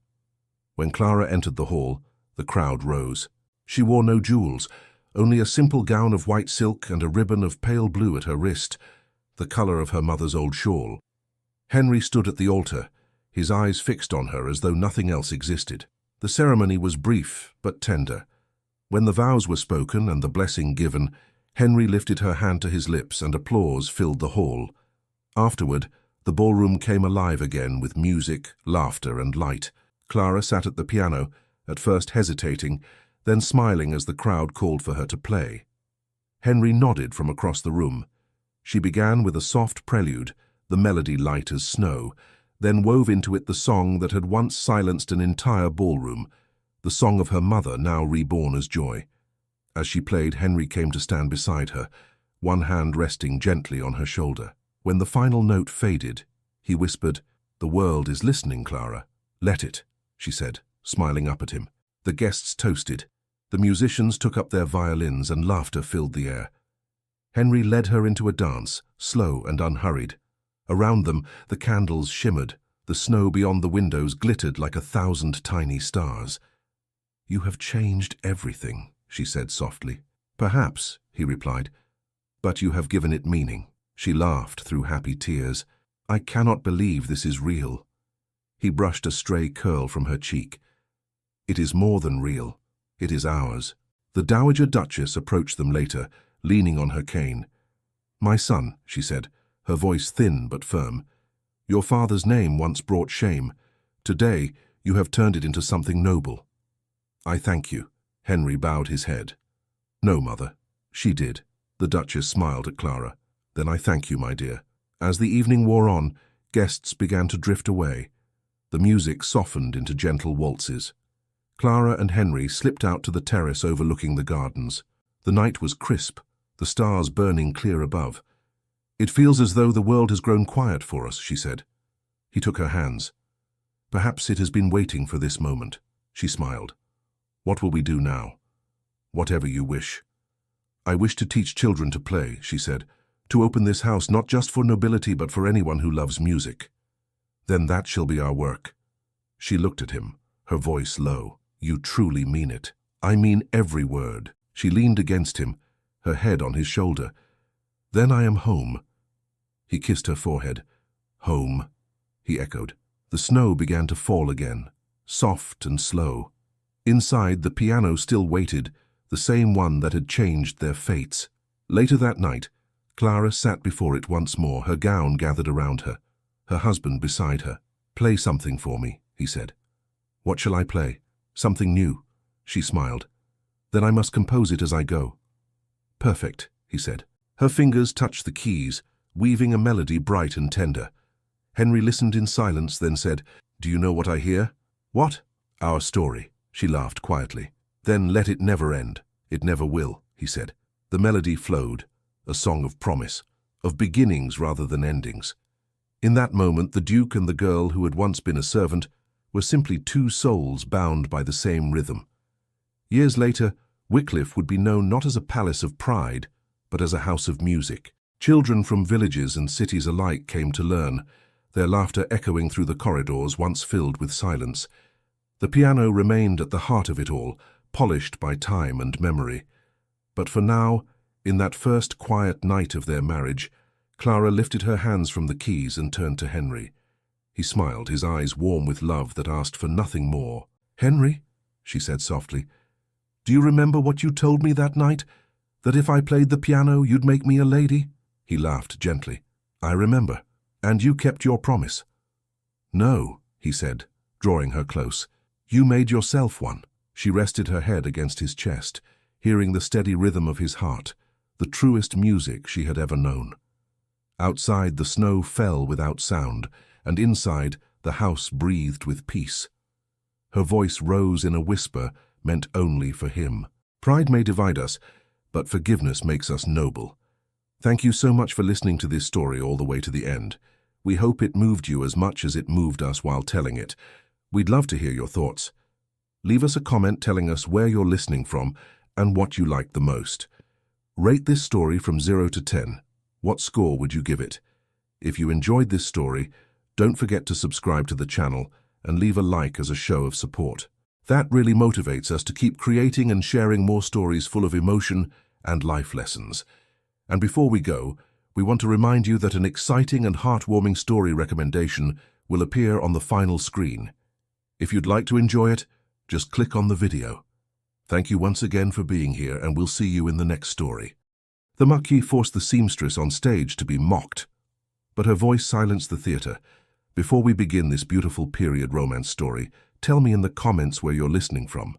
When Clara entered the hall, the crowd rose. She wore no jewels, only a simple gown of white silk and a ribbon of pale blue at her wrist, the colour of her mother's old shawl. Henry stood at the altar, his eyes fixed on her as though nothing else existed. The ceremony was brief but tender. When the vows were spoken and the blessing given, Henry lifted her hand to his lips and applause filled the hall. Afterward, the ballroom came alive again with music, laughter and light. Clara sat at the piano, at first hesitating, then smiling as the crowd called for her to play. Henry nodded from across the room. She began with a soft prelude, the melody light as snow, then wove into it the song that had once silenced an entire ballroom, the song of her mother now reborn as joy. As she played, Henry came to stand beside her, one hand resting gently on her shoulder. When the final note faded, he whispered, "The world is listening, Clara. Let it," she said, smiling up at him. The guests toasted. The musicians took up their violins and laughter filled the air. Henry led her into a dance, slow and unhurried. Around them, the candles shimmered. The snow beyond the windows glittered like 1,000 tiny stars. "You have changed everything," she said softly. "Perhaps," he replied, "but you have given it meaning." She laughed through happy tears. "I cannot believe this is real." He brushed a stray curl from her cheek. "It is more than real. It is ours." The Dowager Duchess approached them later, leaning on her cane. "My son," she said, her voice thin but firm, "your father's name once brought shame. Today, you have turned it into something noble." "I thank you." Henry bowed his head. "No, mother." She did. The Duchess smiled at Clara. "Then I thank you, my dear." As the evening wore on, guests began to drift away. The music softened into gentle waltzes. Clara and Henry slipped out to the terrace overlooking the gardens. The night was crisp, the stars burning clear above. "It feels as though the world has grown quiet for us," she said. He took her hands. "Perhaps it has been waiting for this moment." She smiled. "What will we do now?" "Whatever you wish." "I wish to teach children to play," she said, "to open this house not just for nobility but for anyone who loves music." "Then that shall be our work." She looked at him, her voice low. "You truly mean it." "I mean every word." She leaned against him, her head on his shoulder. "Then I am home." He kissed her forehead. "Home," he echoed. The snow began to fall again, soft and slow. Inside, the piano still waited, the same one that had changed their fates. Later that night, Clara sat before it once more, her gown gathered around her. her husband beside her. "Play something for me," he said. "What shall I play?" "Something new," she smiled. "Then I must compose it as I go." "Perfect," he said. Her fingers touched the keys, weaving a melody bright and tender. Henry listened in silence, then said, "Do you know what I hear?" "What?" "Our story," she laughed quietly. "Then let it never end." "It never will," he said. The melody flowed, a song of promise, of beginnings rather than endings. In that moment, the Duke and the girl who had once been a servant were simply two souls bound by the same rhythm. Years later, Wycliffe would be known not as a palace of pride, but as a house of music. Children from villages and cities alike came to learn, their laughter echoing through the corridors once filled with silence. The piano remained at the heart of it all, polished by time and memory. But for now, in that first quiet night of their marriage, Clara lifted her hands from the keys and turned to Henry. He smiled, his eyes warm with love that asked for nothing more. "Henry," she said softly, "do you remember what you told me that night? That if I played the piano, you'd make me a lady?" He laughed gently. "I remember. And you kept your promise." "No," he said, drawing her close. "You made yourself one." She rested her head against his chest, hearing the steady rhythm of his heart, the truest music she had ever known. Outside, the snow fell without sound, and inside, the house breathed with peace. Her voice rose in a whisper meant only for him. "Pride may divide us, but forgiveness makes us noble." Thank you so much for listening to this story all the way to the end. We hope it moved you as much as it moved us while telling it. We'd love to hear your thoughts. Leave us a comment telling us where you're listening from and what you liked the most. Rate this story from 0 to 10. What score would you give it? If you enjoyed this story, don't forget to subscribe to the channel and leave a like as a show of support. That really motivates us to keep creating and sharing more stories full of emotion and life lessons. And before we go, we want to remind you that an exciting and heartwarming story recommendation will appear on the final screen. If you'd like to enjoy it, just click on the video. Thank you once again for being here, and we'll see you in the next story. The Marquis forced the seamstress on stage to be mocked, but her voice silenced the theatre. Before we begin this beautiful period romance story, tell me in the comments where you're listening from.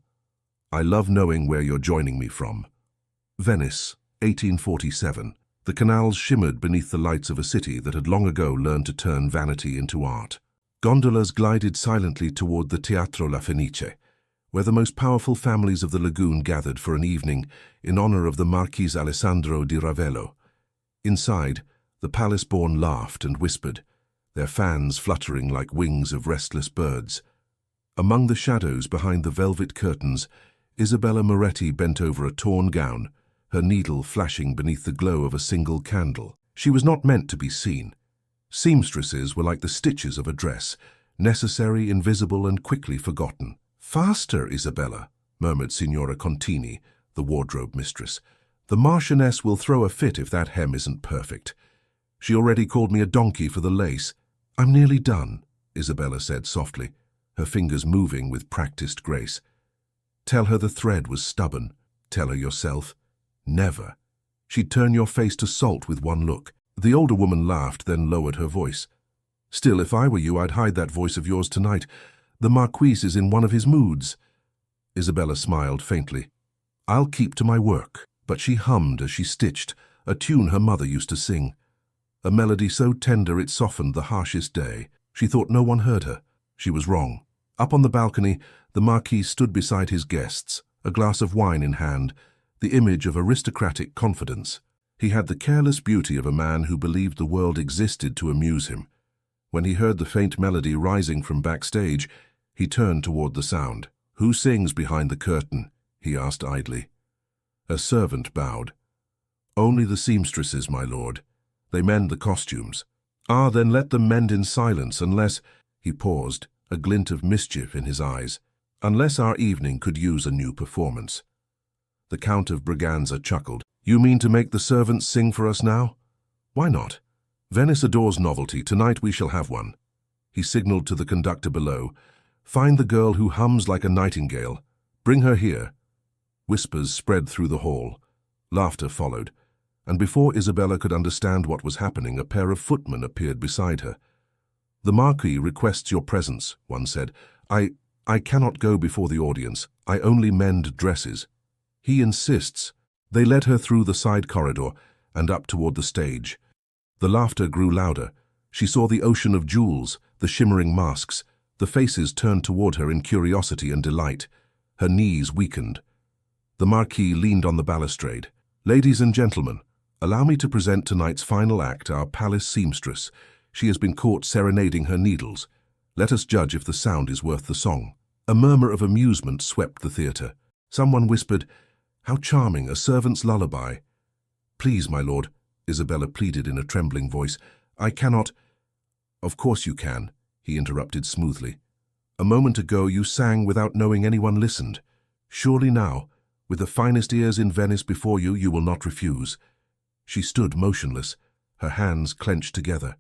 I love knowing where you're joining me from. Venice, 1847. The canals shimmered beneath the lights of a city that had long ago learned to turn vanity into art. Gondolas glided silently toward the Teatro La Fenice, where the most powerful families of the lagoon gathered for an evening in honor of the Marquis Alessandro di Ravello. Inside, the palace-born laughed and whispered, their fans fluttering like wings of restless birds. Among the shadows behind the velvet curtains, Isabella Moretti bent over a torn gown, her needle flashing beneath the glow of a single candle. She was not meant to be seen. Seamstresses were like the stitches of a dress, necessary, invisible, and quickly forgotten. "Faster, Isabella," murmured Signora Contini, the wardrobe mistress. "The Marchioness will throw a fit if that hem isn't perfect. She already called me a donkey for the lace." "I'm nearly done," Isabella said softly, her fingers moving with practiced grace. "Tell her the thread was stubborn. Tell her yourself. Never. She'd turn your face to salt with one look." The older woman laughed, then lowered her voice. "Still, if I were you, I'd hide that voice of yours tonight. The Marquis is in one of his moods." Isabella smiled faintly. "I'll keep to my work." But she hummed as she stitched, a tune her mother used to sing. A melody so tender it softened the harshest day. She thought no one heard her. She was wrong. Up on the balcony, the Marquis stood beside his guests, a glass of wine in hand, the image of aristocratic confidence. He had the careless beauty of a man who believed the world existed to amuse him. When he heard the faint melody rising from backstage, he turned toward the sound. "Who sings behind the curtain?" he asked idly. A servant bowed. "Only the seamstresses, my lord. They mend the costumes." "Ah, then let them mend in silence, unless—" He paused, a glint of mischief in his eyes. "Unless our evening could use a new performance." The Count of Braganza chuckled. "You mean to make the servants sing for us now? Why not? Venice adores novelty. Tonight we shall have one." He signaled to the conductor below. "Find the girl who hums like a nightingale. Bring her here." Whispers spread through the hall. Laughter followed. And before Isabella could understand what was happening, a pair of footmen appeared beside her. "The Marquis requests your presence," one said. I cannot go before the audience. I only mend dresses." "He insists." They led her through the side corridor and up toward the stage. The laughter grew louder. She saw the ocean of jewels, the shimmering masks. The faces turned toward her in curiosity and delight. Her knees weakened. The Marquis leaned on the balustrade. "Ladies and gentlemen, allow me to present tonight's final act, our palace seamstress. She has been caught serenading her needles. Let us judge if the sound is worth the song." A murmur of amusement swept the theatre. Someone whispered, "How charming, a servant's lullaby." "Please, my lord," Isabella pleaded in a trembling voice. "I cannot—" "Of course you can," he interrupted smoothly. "A moment ago you sang without knowing anyone listened. Surely now, with the finest ears in Venice before you, you will not refuse." She stood motionless, her hands clenched together.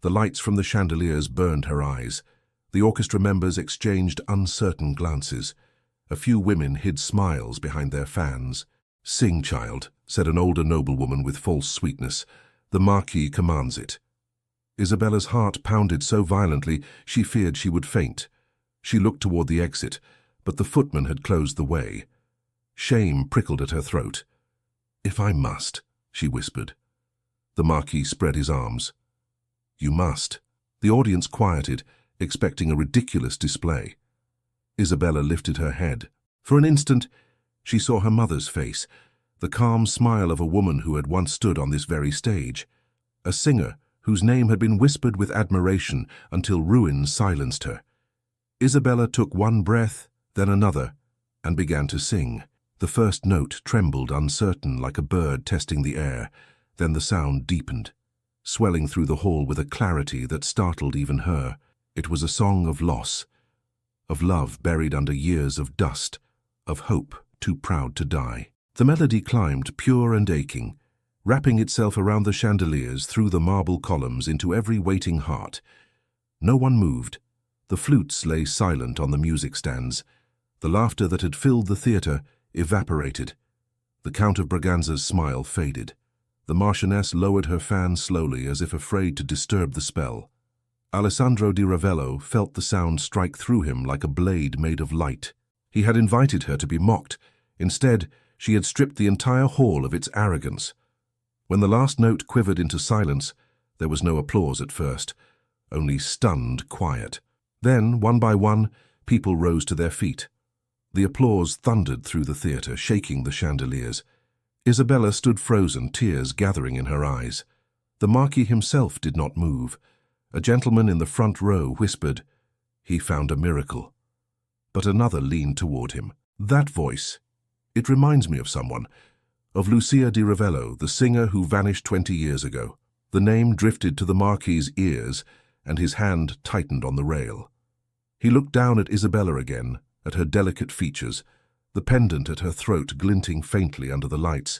The lights from the chandeliers burned her eyes. The orchestra members exchanged uncertain glances. A few women hid smiles behind their fans. "Sing, child," said an older noblewoman with false sweetness. "The Marquis commands it." Isabella's heart pounded so violently she feared she would faint. She looked toward the exit, but the footman had closed the way. Shame prickled at her throat. "If I must," she whispered. The Marquis spread his arms. "You must." The audience quieted, expecting a ridiculous display. Isabella lifted her head. For an instant, she saw her mother's face, the calm smile of a woman who had once stood on this very stage. A singer whose name had been whispered with admiration until ruin silenced her. Isabella took one breath, then another, and began to sing. The first note trembled uncertain like a bird testing the air. Then the sound deepened, swelling through the hall with a clarity that startled even her. It was a song of loss, of love buried under years of dust, of hope too proud to die. The melody climbed, pure and aching, wrapping itself around the chandeliers, through the marble columns, into every waiting heart. No one moved. The flutes lay silent on the music stands. The laughter that had filled the theatre evaporated. The Count of Braganza's smile faded. The Marchioness lowered her fan slowly, as if afraid to disturb the spell. Alessandro di Ravello felt the sound strike through him like a blade made of light. He had invited her to be mocked. Instead, she had stripped the entire hall of its arrogance. When the last note quivered into silence, there was no applause at first, only stunned quiet. Then, one by one, people rose to their feet. The applause thundered through the theatre, shaking the chandeliers. Isabella stood frozen, tears gathering in her eyes. The Marquis himself did not move. A gentleman in the front row whispered, "He found a miracle." But another leaned toward him. "That voice, it reminds me of someone, of Lucia di Ravello, the singer who vanished 20 years ago." The name drifted to the Marquis's ears, and his hand tightened on the rail. He looked down at Isabella again, at her delicate features, the pendant at her throat glinting faintly under the lights,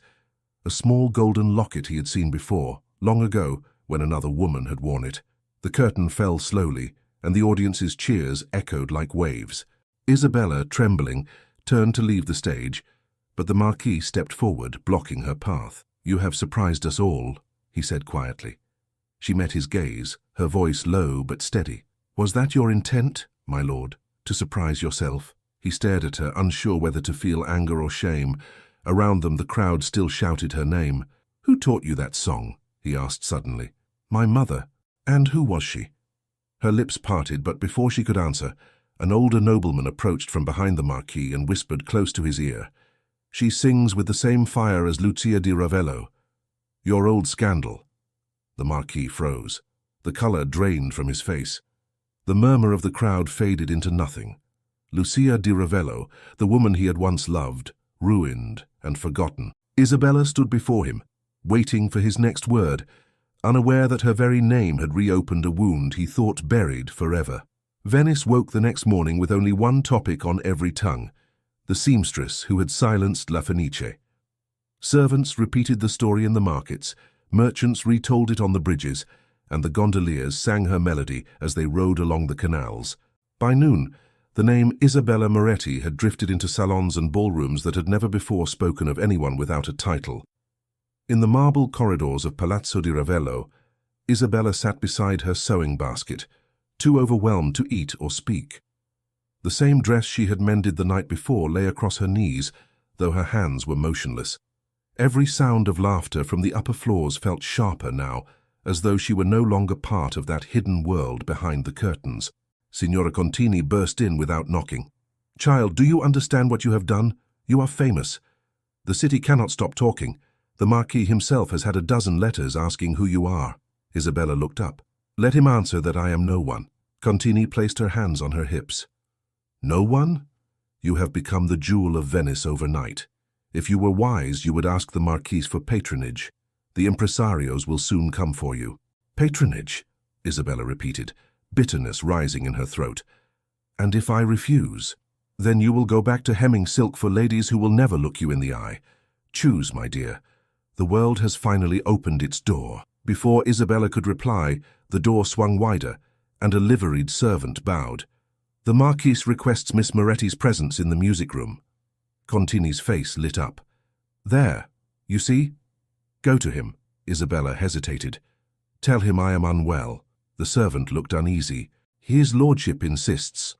a small golden locket he had seen before, long ago, when another woman had worn it. The curtain fell slowly, and the audience's cheers echoed like waves. Isabella, trembling, turned to leave the stage, but the Marquis stepped forward, blocking her path. "You have surprised us all," he said quietly. She met his gaze, her voice low but steady. "Was that your intent, my lord, to surprise yourself?" He stared at her, unsure whether to feel anger or shame. Around them the crowd still shouted her name. "Who taught you that song?" he asked suddenly. "My mother." "And who was she?" Her lips parted, but before she could answer, an older nobleman approached from behind the Marquis and whispered close to his ear, "She sings with the same fire as Lucia di Ravello. Your old scandal." The Marquis froze. The color drained from his face. The murmur of the crowd faded into nothing. Lucia di Ravello, the woman he had once loved, ruined and forgotten. Isabella stood before him, waiting for his next word, unaware that her very name had reopened a wound he thought buried forever. Venice woke the next morning with only one topic on every tongue, the seamstress who had silenced La Fenice. Servants repeated the story in the markets, merchants retold it on the bridges, and the gondoliers sang her melody as they rowed along the canals. By noon, the name Isabella Moretti had drifted into salons and ballrooms that had never before spoken of anyone without a title. In the marble corridors of Palazzo di Ravello, Isabella sat beside her sewing basket, too overwhelmed to eat or speak. The same dress she had mended the night before lay across her knees, though her hands were motionless. Every sound of laughter from the upper floors felt sharper now, as though she were no longer part of that hidden world behind the curtains. Signora Contini burst in without knocking. "Child, do you understand what you have done? You are famous. The city cannot stop talking. The Marquis himself has had a dozen letters asking who you are." Isabella looked up. "Let him answer that I am no one." Contini placed her hands on her hips. "No one? You have become the jewel of Venice overnight. If you were wise, you would ask the Marquis for patronage. The impresarios will soon come for you." "Patronage?" Isabella repeated, bitterness rising in her throat. "And if I refuse? Then you will go back to hemming silk for ladies who will never look you in the eye. Choose, my dear. The world has finally opened its door." Before Isabella could reply, the door swung wider, and a liveried servant bowed. "The Marquis requests Miss Moretti's presence in the music room." Contini's face lit up. "There, you see? Go to him." Isabella hesitated. "Tell him I am unwell." The servant looked uneasy. "His lordship insists."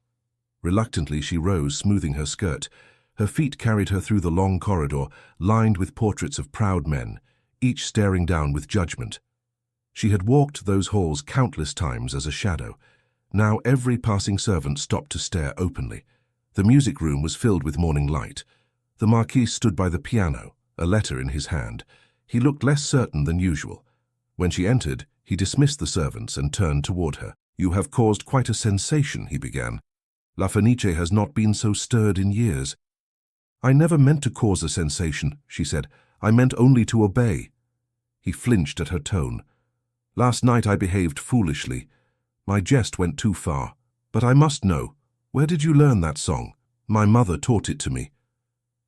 Reluctantly she rose, smoothing her skirt. Her feet carried her through the long corridor, lined with portraits of proud men, each staring down with judgment. She had walked those halls countless times as a shadow. Now every passing servant stopped to stare openly. The music room was filled with morning light. The Marquis stood by the piano, a letter in his hand. He looked less certain than usual. When she entered, he dismissed the servants and turned toward her. "You have caused quite a sensation," he began. "La Fenice has not been so stirred in years." "I never meant to cause a sensation," she said. "I meant only to obey." He flinched at her tone. "Last night I behaved foolishly. My jest went too far. But I must know, where did you learn that song?" "My mother taught it to me."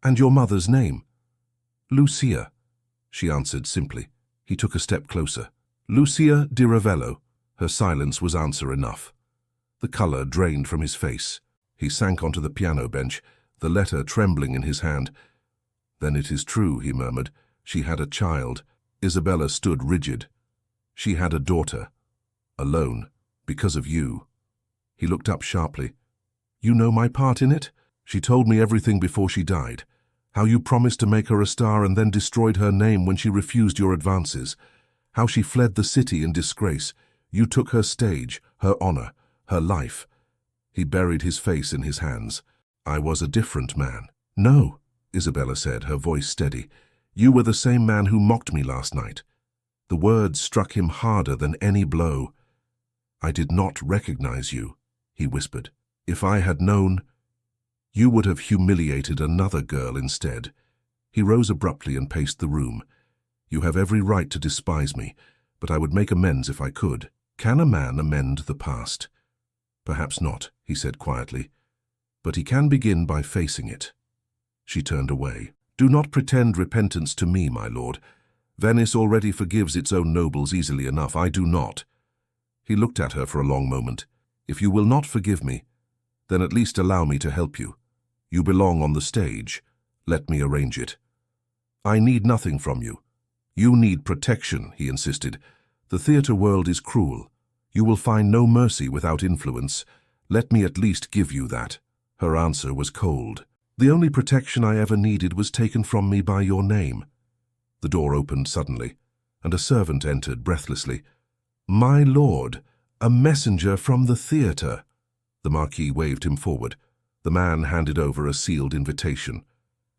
"And your mother's name?" "Lucia," she answered simply. He took a step closer. "Lucia di Ravello." Her silence was answer enough. The color drained from his face. He sank onto the piano bench, the letter trembling in his hand. "Then it is true," he murmured. "She had a child." Isabella stood rigid. "She had a daughter. Alone. Because of you." He looked up sharply. "You know my part in it? She told me everything before she died. How you promised to make her a star and then destroyed her name when she refused your advances. How she fled the city in disgrace. You took her stage, her honor, her life." He buried his face in his hands. "I was a different man." "No," Isabella said, her voice steady. "You were the same man who mocked me last night." The words struck him harder than any blow. "I did not recognize you," he whispered. "If I had known, you would have humiliated another girl instead." He rose abruptly and paced the room. "You have every right to despise me, but I would make amends if I could. Can a man amend the past?" "Perhaps not," he said quietly. "But he can begin by facing it." She turned away. "Do not pretend repentance to me, my lord. Venice already forgives its own nobles easily enough. I do not." He looked at her for a long moment. "If you will not forgive me, then at least allow me to help you. You belong on the stage. Let me arrange it." "I need nothing from you." "You need protection," he insisted. "The theater world is cruel. You will find no mercy without influence. Let me at least give you that." Her answer was cold. "The only protection I ever needed was taken from me by your name." The door opened suddenly, and a servant entered breathlessly. "My lord, a messenger from the theater." The Marquis waved him forward. The man handed over a sealed invitation.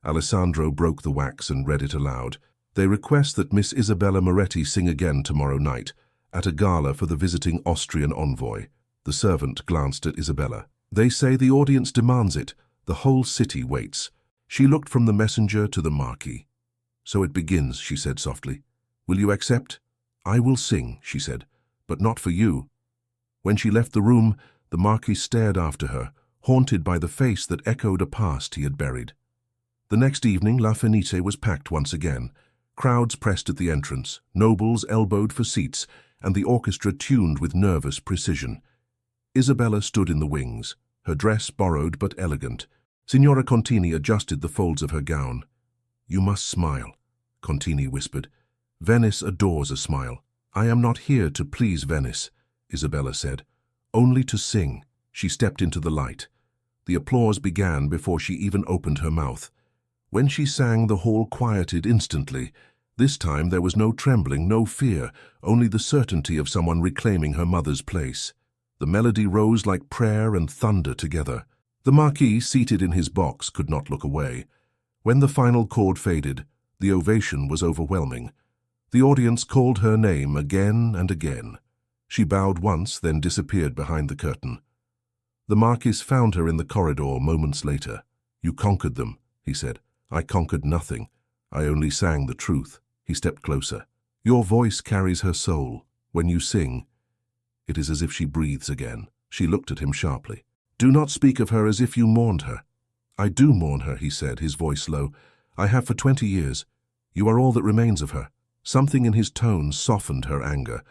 Alessandro broke the wax and read it aloud. "They request that Miss Isabella Moretti sing again tomorrow night, at a gala for the visiting Austrian envoy." The servant glanced at Isabella. "They say the audience demands it. The whole city waits." She looked from the messenger to the Marquis. "So it begins," she said softly. "Will you accept?" "I will sing," she said, "but not for you." When she left the room, the Marquis stared after her, haunted by the face that echoed a past he had buried. The next evening, La Fenice was packed once again. Crowds pressed at the entrance, nobles elbowed for seats, and the orchestra tuned with nervous precision. Isabella stood in the wings, her dress borrowed but elegant. Signora Contini adjusted the folds of her gown. "You must smile," Contini whispered. "Venice adores a smile." "I am not here to please Venice," Isabella said. only to sing. She stepped into the light. The applause began before she even opened her mouth. When she sang, the hall quieted instantly. This time there was no trembling, no fear, only the certainty of someone reclaiming her mother's place. The melody rose like prayer and thunder together. The Marquis, seated in his box, could not look away. When the final chord faded, the ovation was overwhelming. The audience called her name again and again. She bowed once, then disappeared behind the curtain. The Marquis found her in the corridor moments later. "You conquered them," he said. "I conquered nothing. I only sang the truth." He stepped closer. "Your voice carries her soul. When you sing, it is as if she breathes again." She looked at him sharply. "Do not speak of her as if you mourned her." "I do mourn her," he said, his voice low. "I have for 20 years. You are all that remains of her." Something in his tone softened her anger,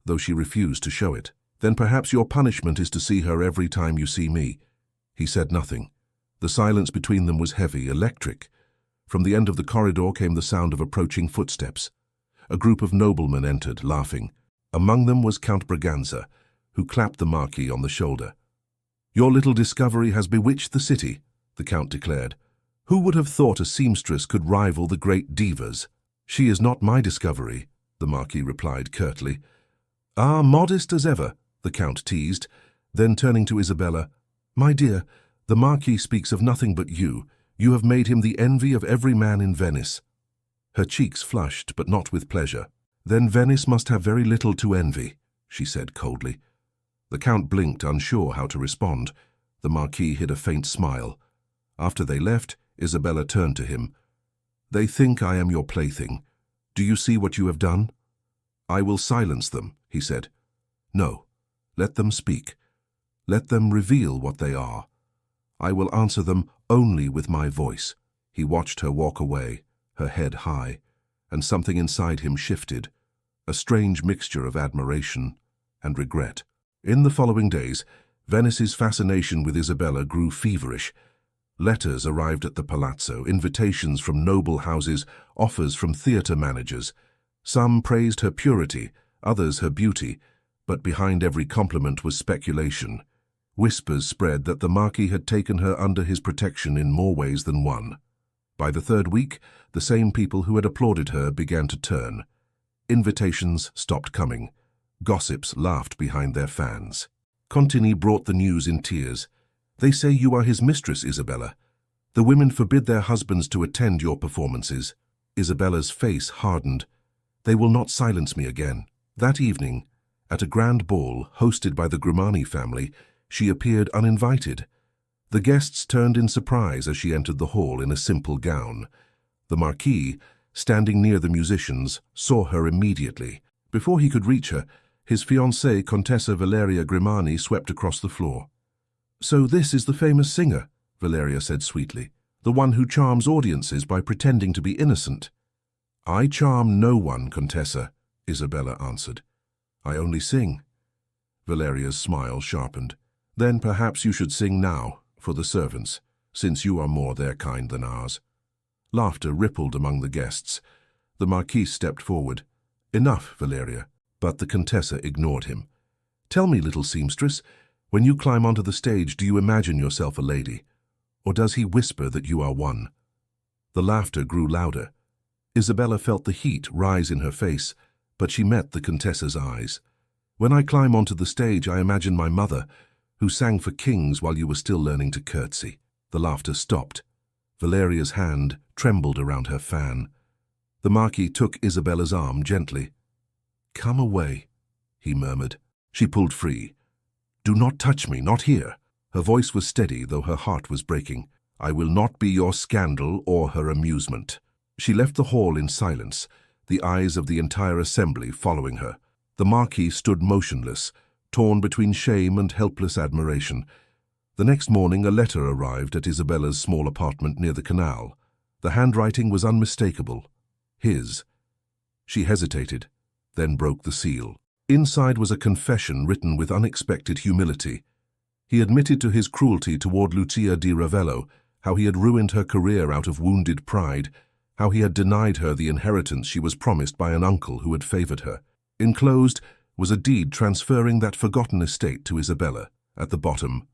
though she refused to show it. "Then perhaps your punishment is to see her every time you see me." He said nothing. The silence between them was heavy, electric. From the end of the corridor came the sound of approaching footsteps. A group of noblemen entered, laughing. Among them was Count Braganza, who clapped the Marquis on the shoulder. "Your little discovery has bewitched the city," the Count declared. "Who would have thought a seamstress could rival the great divas?" "She is not my discovery," the Marquis replied curtly. "Ah, modest as ever," the Count teased. Then turning to Isabella, "My dear, the Marquis speaks of nothing but you. You have made him the envy of every man in Venice." Her cheeks flushed, but not with pleasure. "Then Venice must have very little to envy," she said coldly. The Count blinked, unsure how to respond. The Marquis hid a faint smile. After they left, Isabella turned to him. "They think I am your plaything. Do you see what you have done?" "I will silence them," he said. "No, let them speak. Let them reveal what they are. I will answer them only with my voice." He watched her walk away, her head high, and something inside him shifted, a strange mixture of admiration and regret. In the following days, Venice's fascination with Isabella grew feverish. Letters arrived at the palazzo, invitations from noble houses, offers from theatre managers. Some praised her purity, others her beauty, but behind every compliment was speculation. Whispers spread that the Marquis had taken her under his protection in more ways than one. By the third week, the same people who had applauded her began to turn. Invitations stopped coming. Gossips laughed behind their fans. Contini brought the news in tears. "They say you are his mistress, Isabella. The women forbid their husbands to attend your performances." Isabella's face hardened. "They will not silence me again." That evening, at a grand ball hosted by the Grimani family, she appeared uninvited. The guests turned in surprise as she entered the hall in a simple gown. The Marquis, standing near the musicians, saw her immediately. Before he could reach her, his fiancée, Contessa Valeria Grimani, swept across the floor. "So this is the famous singer," Valeria said sweetly, "the one who charms audiences by pretending to be innocent." "I charm no one, Contessa," Isabella answered. "I only sing." Valeria's smile sharpened. "Then perhaps you should sing now, for the servants, since you are more their kind than ours." Laughter rippled among the guests. The Marquis stepped forward. "Enough, Valeria." But the Contessa ignored him. "Tell me, little seamstress, when you climb onto the stage, do you imagine yourself a lady? Or does he whisper that you are one?" The laughter grew louder. Isabella felt the heat rise in her face, but she met the Contessa's eyes. "When I climb onto the stage, I imagine my mother, who sang for kings while you were still learning to curtsy." The laughter stopped. Valeria's hand trembled around her fan. The Marquis took Isabella's arm gently. "Come away," he murmured. She pulled free. "Do not touch me, not here." Her voice was steady, though her heart was breaking. "I will not be your scandal or her amusement." She left the hall in silence, the eyes of the entire assembly following her. The Marquis stood motionless, torn between shame and helpless admiration. The next morning, a letter arrived at Isabella's small apartment near the canal. The handwriting was unmistakable. His. She hesitated, then broke the seal. Inside was a confession written with unexpected humility. He admitted to his cruelty toward Lucia di Ravello, how he had ruined her career out of wounded pride, how he had denied her the inheritance she was promised by an uncle who had favored her. Enclosed, was a deed transferring that forgotten estate to Isabella. At the bottom,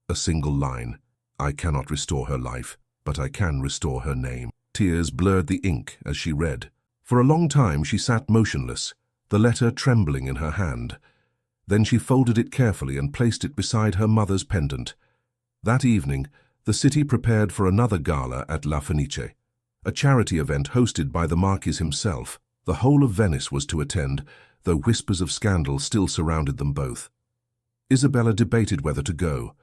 a single line: "I cannot restore her life, but I can restore her name." Tears blurred the ink as she read. For a long time she sat motionless, the letter trembling in her hand. Then she folded it carefully and placed it beside her mother's pendant. That evening, the city prepared for another gala at La Fenice, a charity event hosted by the Marquis himself. The whole of Venice was to attend, though whispers of scandal still surrounded them both. Isabella debated whether to go.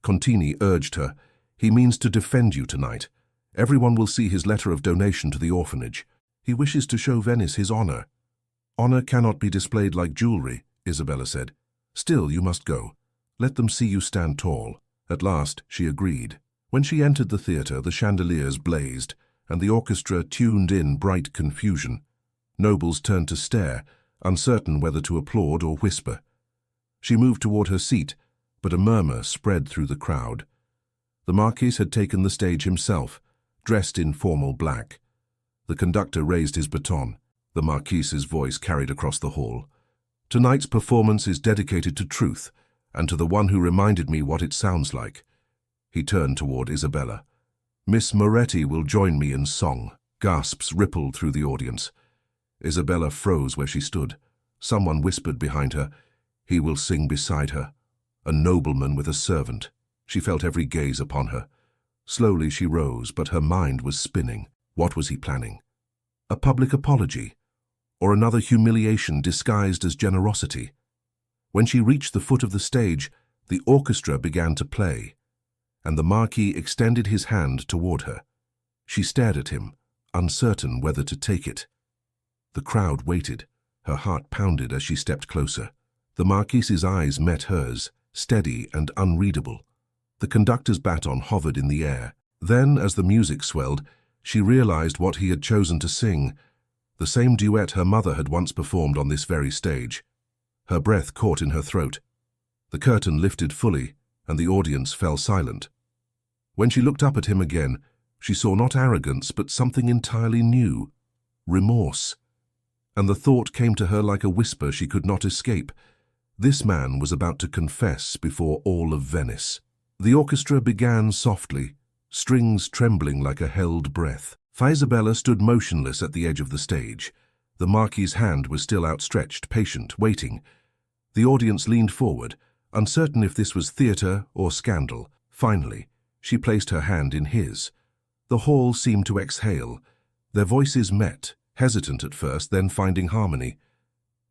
Contini urged her, "He means to defend you tonight. Everyone will see his letter of donation to the orphanage. He wishes to show Venice his honor." "Honor cannot be displayed like jewelry," Isabella said. "Still, you must go. Let them see you stand tall." At last, she agreed. When she entered the theater, the chandeliers blazed, and the orchestra tuned in bright confusion. Nobles turned to stare, uncertain whether to applaud or whisper. She moved toward her seat, but a murmur spread through the crowd. The Marquis had taken the stage himself, dressed in formal black. The conductor raised his baton. The Marquis's voice carried across the hall. "Tonight's performance is dedicated to truth, and to the one who reminded me what it sounds like." He turned toward Isabella. "Miss Moretti will join me in song." Gasps rippled through the audience. Isabella froze where she stood. Someone whispered behind her, "He will sing beside her." A nobleman with a servant. She felt every gaze upon her. Slowly she rose, but her mind was spinning. What was he planning? A public apology? Or another humiliation disguised as generosity? When she reached the foot of the stage, the orchestra began to play, and the Marquis extended his hand toward her. She stared at him, uncertain whether to take it. The crowd waited. Her heart pounded as she stepped closer. The Marquis's eyes met hers, steady and unreadable. The conductor's baton hovered in the air. Then, as the music swelled, she realized what he had chosen to sing, the same duet her mother had once performed on this very stage. Her breath caught in her throat. The curtain lifted fully, and the audience fell silent. When she looked up at him again, she saw not arrogance, but something entirely new: remorse. And the thought came to her like a whisper she could not escape. This man was about to confess before all of Venice. The orchestra began softly, strings trembling like a held breath. Isabella stood motionless at the edge of the stage. The Marquis's hand was still outstretched, patient, waiting. The audience leaned forward, uncertain if this was theater or scandal. Finally, she placed her hand in his. The hall seemed to exhale. Their voices met, hesitant at first, then finding harmony.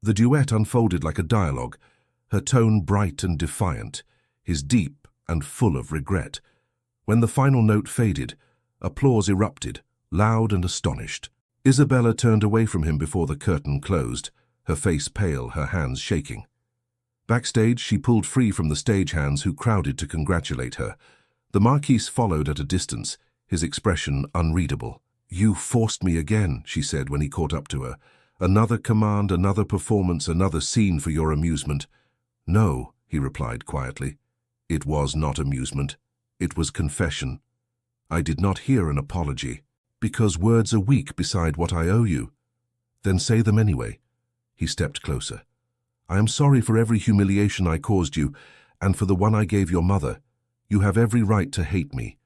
The duet unfolded like a dialogue, her tone bright and defiant, his deep and full of regret. When the final note faded, applause erupted, loud and astonished. Isabella turned away from him before the curtain closed, her face pale, her hands shaking. Backstage, she pulled free from the stagehands who crowded to congratulate her. The Marquis followed at a distance, his expression unreadable. "You forced me again," she said when he caught up to her. "Another command, another performance, another scene for your amusement." "No," he replied quietly. "It was not amusement. It was confession. I did not hear an apology, because words are weak beside what I owe you." "Then say them anyway." He stepped closer. "I am sorry for every humiliation I caused you, and for the one I gave your mother. You have every right to hate me,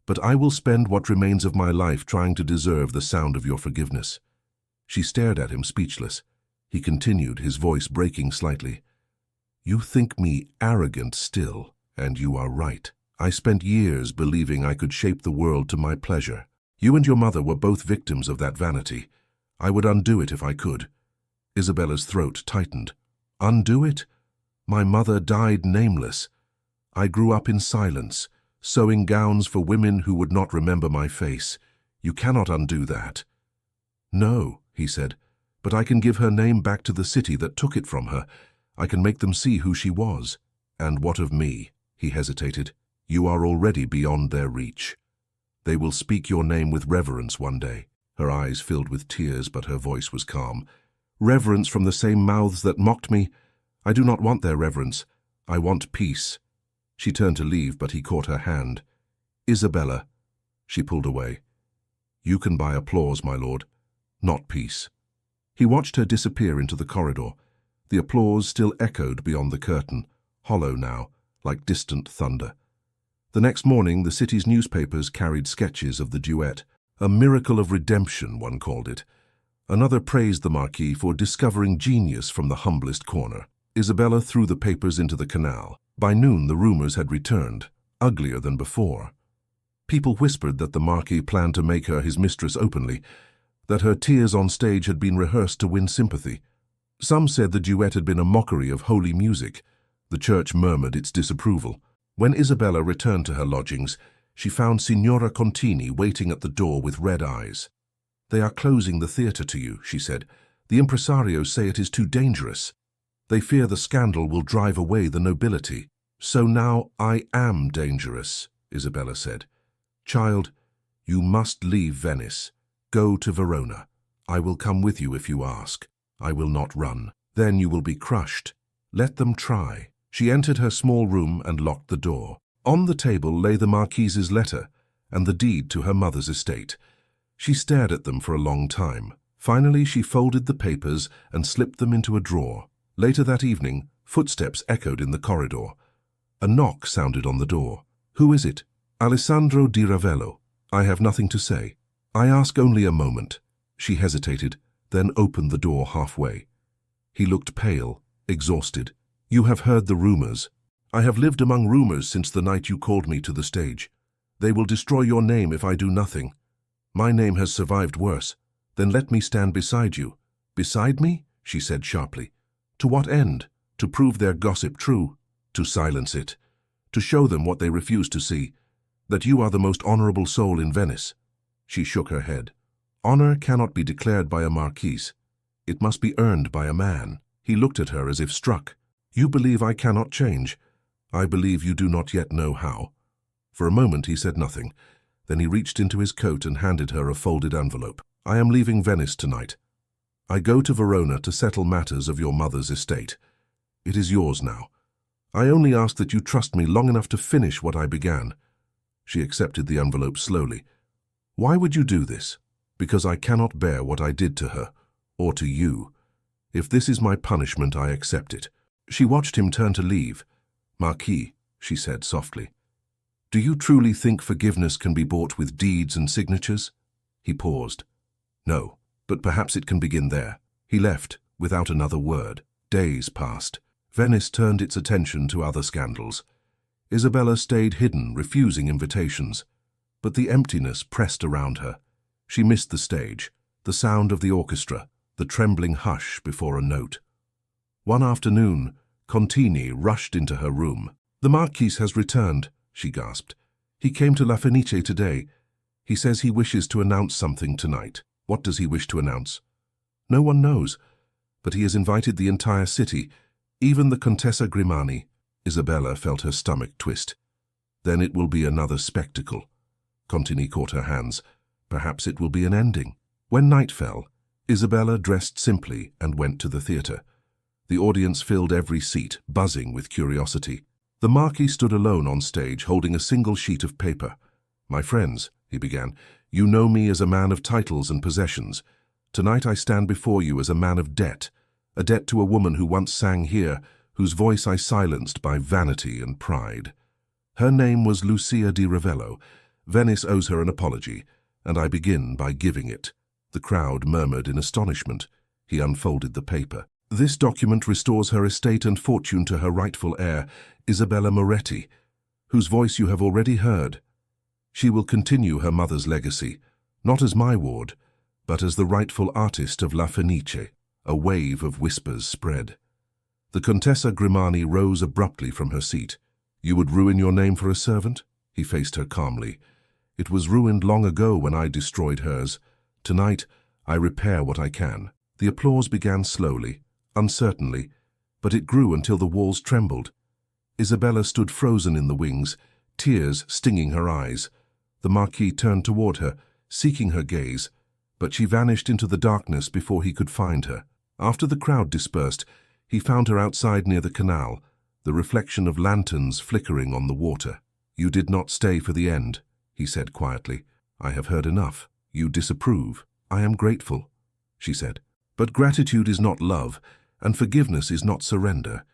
but I will spend what remains of my life trying to deserve the sound of your forgiveness." She stared at him, speechless. He continued, his voice breaking slightly. "You think me arrogant still, and you are right. I spent years believing I could shape the world to my pleasure. You and your mother were both victims of that vanity. I would undo it if I could." Isabella's throat tightened. "Undo it? My mother died nameless. I grew up in silence, sewing gowns for women who would not remember my face. You cannot undo that." "No," he said, "but I can give her name back to the city that took it from her. I can make them see who she was." "And what of me?" He hesitated. "You are already beyond their reach. They will speak your name with reverence one day." Her eyes filled with tears, but her voice was calm. "Reverence from the same mouths that mocked me? I do not want their reverence. I want peace." She turned to leave, but he caught her hand. "Isabella." She pulled away. "You can buy applause, my lord, not peace." He watched her disappear into the corridor. The applause still echoed beyond the curtain, hollow now, like distant thunder. The next morning, the city's newspapers carried sketches of the duet. A miracle of redemption, one called it. Another praised the Marquis for discovering genius from the humblest corner. Isabella threw the papers into the canal. By noon, the rumors had returned, uglier than before. People whispered that the Marquis planned to make her his mistress openly, that her tears on stage had been rehearsed to win sympathy. Some said the duet had been a mockery of holy music. The church murmured its disapproval. When Isabella returned to her lodgings, she found Signora Contini waiting at the door with red eyes. "They are closing the theatre to you," she said. "The impresarios say it is too dangerous. They fear the scandal will drive away the nobility." "So now I am dangerous," Isabella said. "Child, you must leave Venice. Go to Verona. I will come with you if you ask. I will not run. Then you will be crushed. Let them try." She entered her small room and locked the door. On the table lay the Marquise's letter and the deed to her mother's estate. She stared at them for a long time. Finally, she folded the papers and slipped them into a drawer. Later that evening, footsteps echoed in the corridor. A knock sounded on the door. "Who is it?" "Alessandro di Ravello. I have nothing to say." "I ask only a moment." She hesitated, then opened the door halfway. He looked pale, exhausted. "You have heard the rumors." "I have lived among rumors since the night you called me to the stage. They will destroy your name if I do nothing. My name has survived worse. Then let me stand beside you." "Beside me?" she said sharply. "To what end? To prove their gossip true? To silence it? To show them what they refuse to see? That you are the most honorable soul in Venice?" She shook her head. "Honor cannot be declared by a marquise. It must be earned by a man." He looked at her as if struck. "You believe I cannot change. I believe you do not yet know how." For a moment he said nothing. Then he reached into his coat and handed her a folded envelope. "I am leaving Venice tonight. I go to Verona to settle matters of your mother's estate. It is yours now. I only ask that you trust me long enough to finish what I began." She accepted the envelope slowly. "Why would you do this?" "Because I cannot bear what I did to her, or to you. If this is my punishment, I accept it." She watched him turn to leave. "Marquis," she said softly, "do you truly think forgiveness can be bought with deeds and signatures?" He paused. "No, but perhaps it can begin there." He left, without another word. Days passed. Venice turned its attention to other scandals. Isabella stayed hidden, refusing invitations. But the emptiness pressed around her. She missed the stage, the sound of the orchestra, the trembling hush before a note. One afternoon, Contini rushed into her room. "The Marquis has returned," she gasped. "He came to La Fenice today. He says he wishes to announce something tonight." "What does he wish to announce?" "No one knows, but he has invited the entire city, even the Contessa Grimani." Isabella felt her stomach twist. "Then it will be another spectacle." Contini caught her hands. "Perhaps it will be an ending." When night fell, Isabella dressed simply and went to the theatre. The audience filled every seat, buzzing with curiosity. The Marquis stood alone on stage, holding a single sheet of paper. "My friends," he began, "you know me as a man of titles and possessions. Tonight I stand before you as a man of debt, a debt to a woman who once sang here, whose voice I silenced by vanity and pride. Her name was Lucia di Ravello. Venice owes her an apology, and I begin by giving it." The crowd murmured in astonishment. He unfolded the paper. "This document restores her estate and fortune to her rightful heir, Isabella Moretti, whose voice you have already heard. She will continue her mother's legacy, not as my ward, but as the rightful artist of La Fenice." A wave of whispers spread. The Contessa Grimani rose abruptly from her seat. "You would ruin your name for a servant?" He faced her calmly. "It was ruined long ago when I destroyed hers. Tonight, I repair what I can." The applause began slowly, uncertainly, but it grew until the walls trembled. Isabella stood frozen in the wings, tears stinging her eyes. The Marquis turned toward her, seeking her gaze, but she vanished into the darkness before he could find her. After the crowd dispersed, he found her outside near the canal, the reflection of lanterns flickering on the water. "You did not stay for the end," he said quietly. "I have heard enough. You disapprove." "I am grateful," she said. "But gratitude is not love, And forgiveness is not surrender.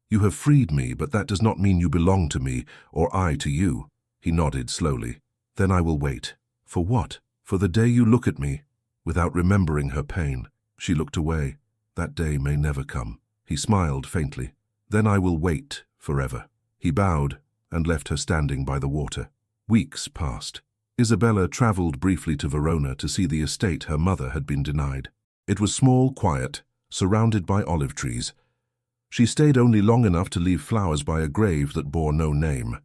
You have freed me, but that does not mean you belong to me, or I to you. He nodded slowly. Then I will wait. For what? For the day you look at me, without remembering her pain. She looked away. That day may never come. He smiled faintly. Then I will wait forever. He bowed and left her standing by the water. Weeks passed. Isabella travelled briefly to Verona to see the estate her mother had been denied. It was small, quiet, surrounded by olive trees. She stayed only long enough to leave flowers by a grave that bore no name.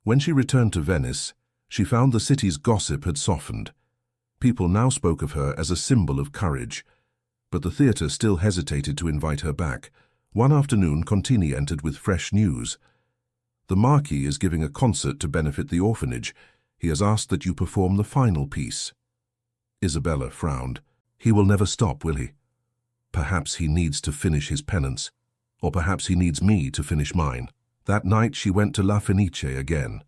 When she returned to Venice, she found the city's gossip had softened. People now spoke of her as a symbol of courage. But the theatre still hesitated to invite her back. One afternoon, Contini entered with fresh news. The Marquis is giving a concert to benefit the orphanage. He has asked that you perform the final piece. Isabella frowned. He will never stop, will he? Perhaps he needs to finish his penance. Or perhaps he needs me to finish mine. That night she went to La Fenice again.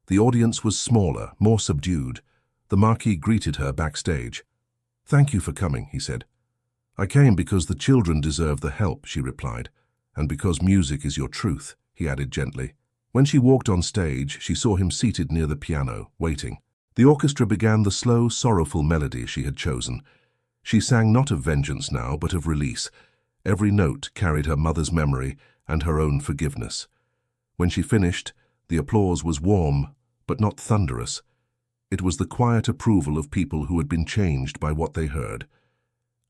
The audience was smaller, more subdued. The Marquis greeted her backstage. "Thank you for coming," he said. "I came because the children deserve the help," she replied. "And because music is your truth," he added gently. When she walked on stage, she saw him seated near the piano, waiting. The orchestra began the slow, sorrowful melody she had chosen. She sang not of vengeance now, but of release. Every note carried her mother's memory and her own forgiveness. When she finished, the applause was warm, but not thunderous. It was the quiet approval of people who had been changed by what they heard.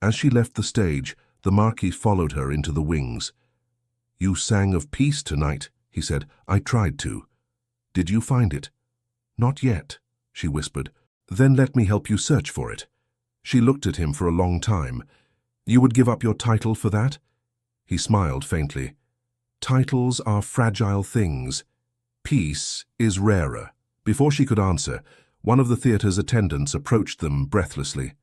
As she left the stage, the Marquis followed her into the wings. "You sang of peace tonight," he said. "I tried to. Did you find it?" "Not yet," she whispered. "Then let me help you search for it." She looked at him for a long time. "You would give up your title for that?" He smiled faintly. "Titles are fragile things. Peace is rarer." Before she could answer, one of the theatre's attendants approached them breathlessly.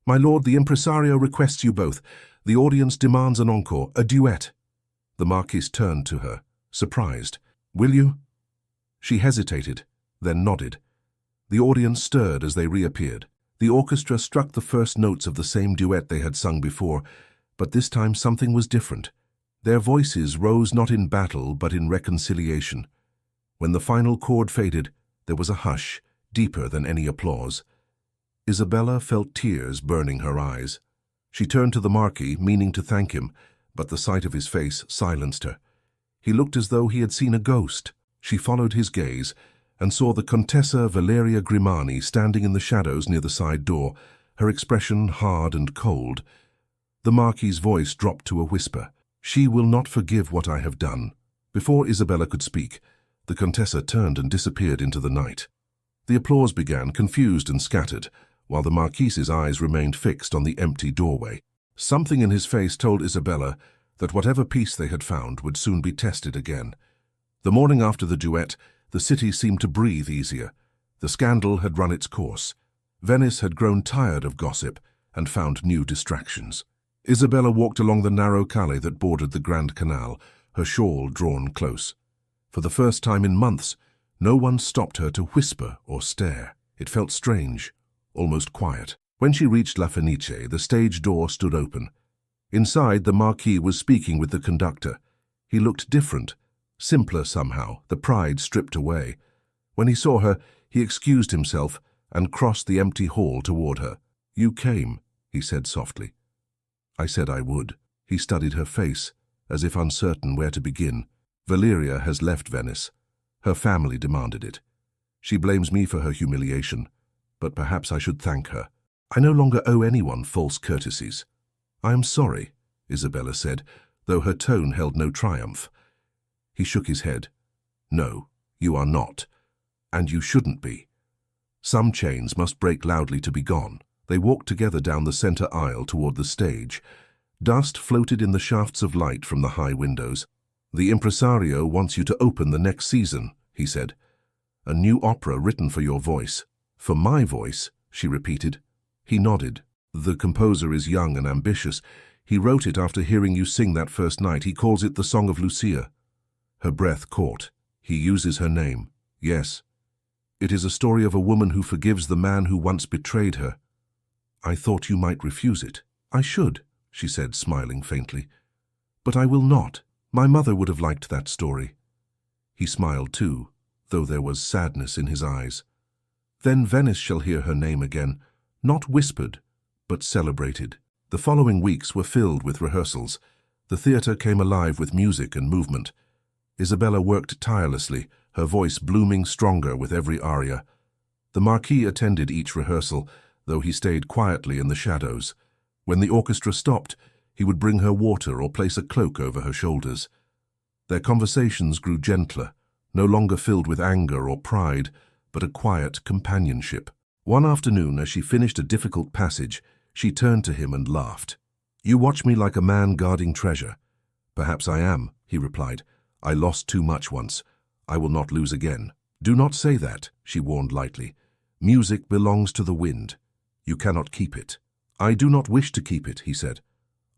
"My lord, the impresario requests you both. The audience demands an encore, a duet." The Marquis turned to her, surprised. "Will you?" She hesitated, then nodded. The audience stirred as they reappeared. The orchestra struck the first notes of the same duet they had sung before, but this time something was different. Their voices rose not in battle, but in reconciliation. When the final chord faded, there was a hush, deeper than any applause. Isabella felt tears burning her eyes. She turned to the Marquis, meaning to thank him, but the sight of his face silenced her. He looked as though he had seen a ghost. She followed his gaze and saw the Contessa Valeria Grimani standing in the shadows near the side door, her expression hard and cold. The Marquis's voice dropped to a whisper. "She will not forgive what I have done." Before Isabella could speak, the Contessa turned and disappeared into the night. The applause began, confused and scattered, while the Marquis's eyes remained fixed on the empty doorway. Something in his face told Isabella that whatever peace they had found would soon be tested again. The morning after the duet, the city seemed to breathe easier. The scandal had run its course. Venice had grown tired of gossip and found new distractions. Isabella walked along the narrow calle that bordered the Grand Canal, her shawl drawn close. For the first time in months, no one stopped her to whisper or stare. It felt strange, almost quiet. When she reached La Fenice, the stage door stood open. Inside, the Marquis was speaking with the conductor. He looked different, simpler somehow, the pride stripped away. When he saw her, he excused himself and crossed the empty hall toward her. "You came," he said softly. "I said I would." He studied her face, as if uncertain where to begin. "Valeria has left Venice. Her family demanded it. She blames me for her humiliation, but perhaps I should thank her. I no longer owe anyone false courtesies." "I am sorry," Isabella said, though her tone held no triumph. He shook his head. "No, you are not. And you shouldn't be. Some chains must break loudly to be gone." They walked together down the center aisle toward the stage. Dust floated in the shafts of light from the high windows. "The impresario wants you to open the next season," he said. "A new opera written for your voice." "For my voice?" she repeated. He nodded. "The composer is young and ambitious. He wrote it after hearing you sing that first night. He calls it the Song of Lucia." Her breath caught. "He uses her name." "Yes. It is a story of a woman who forgives the man who once betrayed her." "I thought you might refuse it." "I should," she said, smiling faintly. But I will not. My mother would have liked that story. He smiled too, though there was sadness in his eyes. Then Venice shall hear her name again, not whispered, but celebrated. The following weeks were filled with rehearsals. The theatre came alive with music and movement. Isabella worked tirelessly, her voice blooming stronger with every aria. The Marquis attended each rehearsal, though he stayed quietly in the shadows. When the orchestra stopped, he would bring her water or place a cloak over her shoulders. Their conversations grew gentler, no longer filled with anger or pride, but a quiet companionship. One afternoon, as she finished a difficult passage, she turned to him and laughed. "You watch me like a man guarding treasure." "Perhaps I am," he replied. "I lost too much once. I will not lose again." "Do not say that," she warned lightly. "Music belongs to the wind. You cannot keep it." "I do not wish to keep it," he said.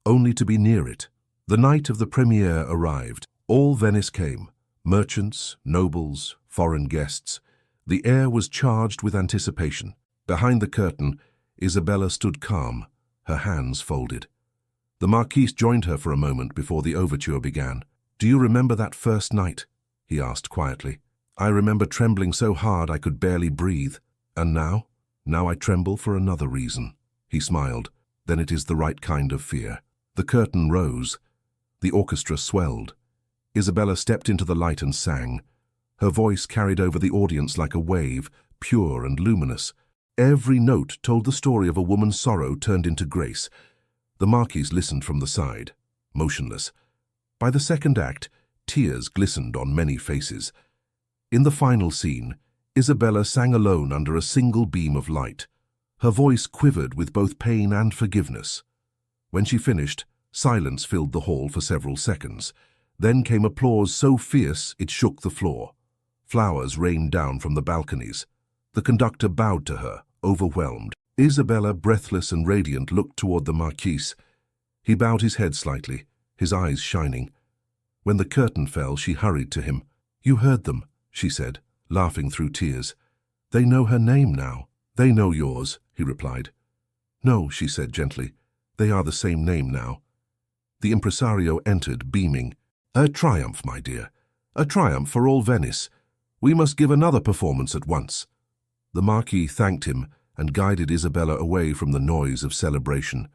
"Only to be near it." The night of the premiere arrived. All Venice came, merchants, nobles, foreign guests. The air was charged with anticipation. Behind the curtain, Isabella stood calm, her hands folded. The Marquis joined her for a moment before the overture began. "Do you remember that first night?" he asked quietly. "I remember trembling so hard I could barely breathe. And now? Now I tremble for another reason." He smiled. "Then it is the right kind of fear." The curtain rose. The orchestra swelled. Isabella stepped into the light and sang. Her voice carried over the audience like a wave, pure and luminous. Every note told the story of a woman's sorrow turned into grace. The Marquis listened from the side, motionless. By the second act, tears glistened on many faces. In the final scene, Isabella sang alone under a single beam of light. Her voice quivered with both pain and forgiveness. When she finished, silence filled the hall for several seconds. Then came applause so fierce it shook the floor. Flowers rained down from the balconies. The conductor bowed to her, overwhelmed. Isabella, breathless and radiant, looked toward the Marquis. He bowed his head slightly, his eyes shining. When the curtain fell, she hurried to him. "You heard them," she said, laughing through tears. "They know her name now." "They know yours," he replied. "No," she said gently. "They are the same name now." The impresario entered, beaming. "A triumph, my dear. A triumph for all Venice. We must give another performance at once." The Marquis thanked him and guided Isabella away from the noise of celebration.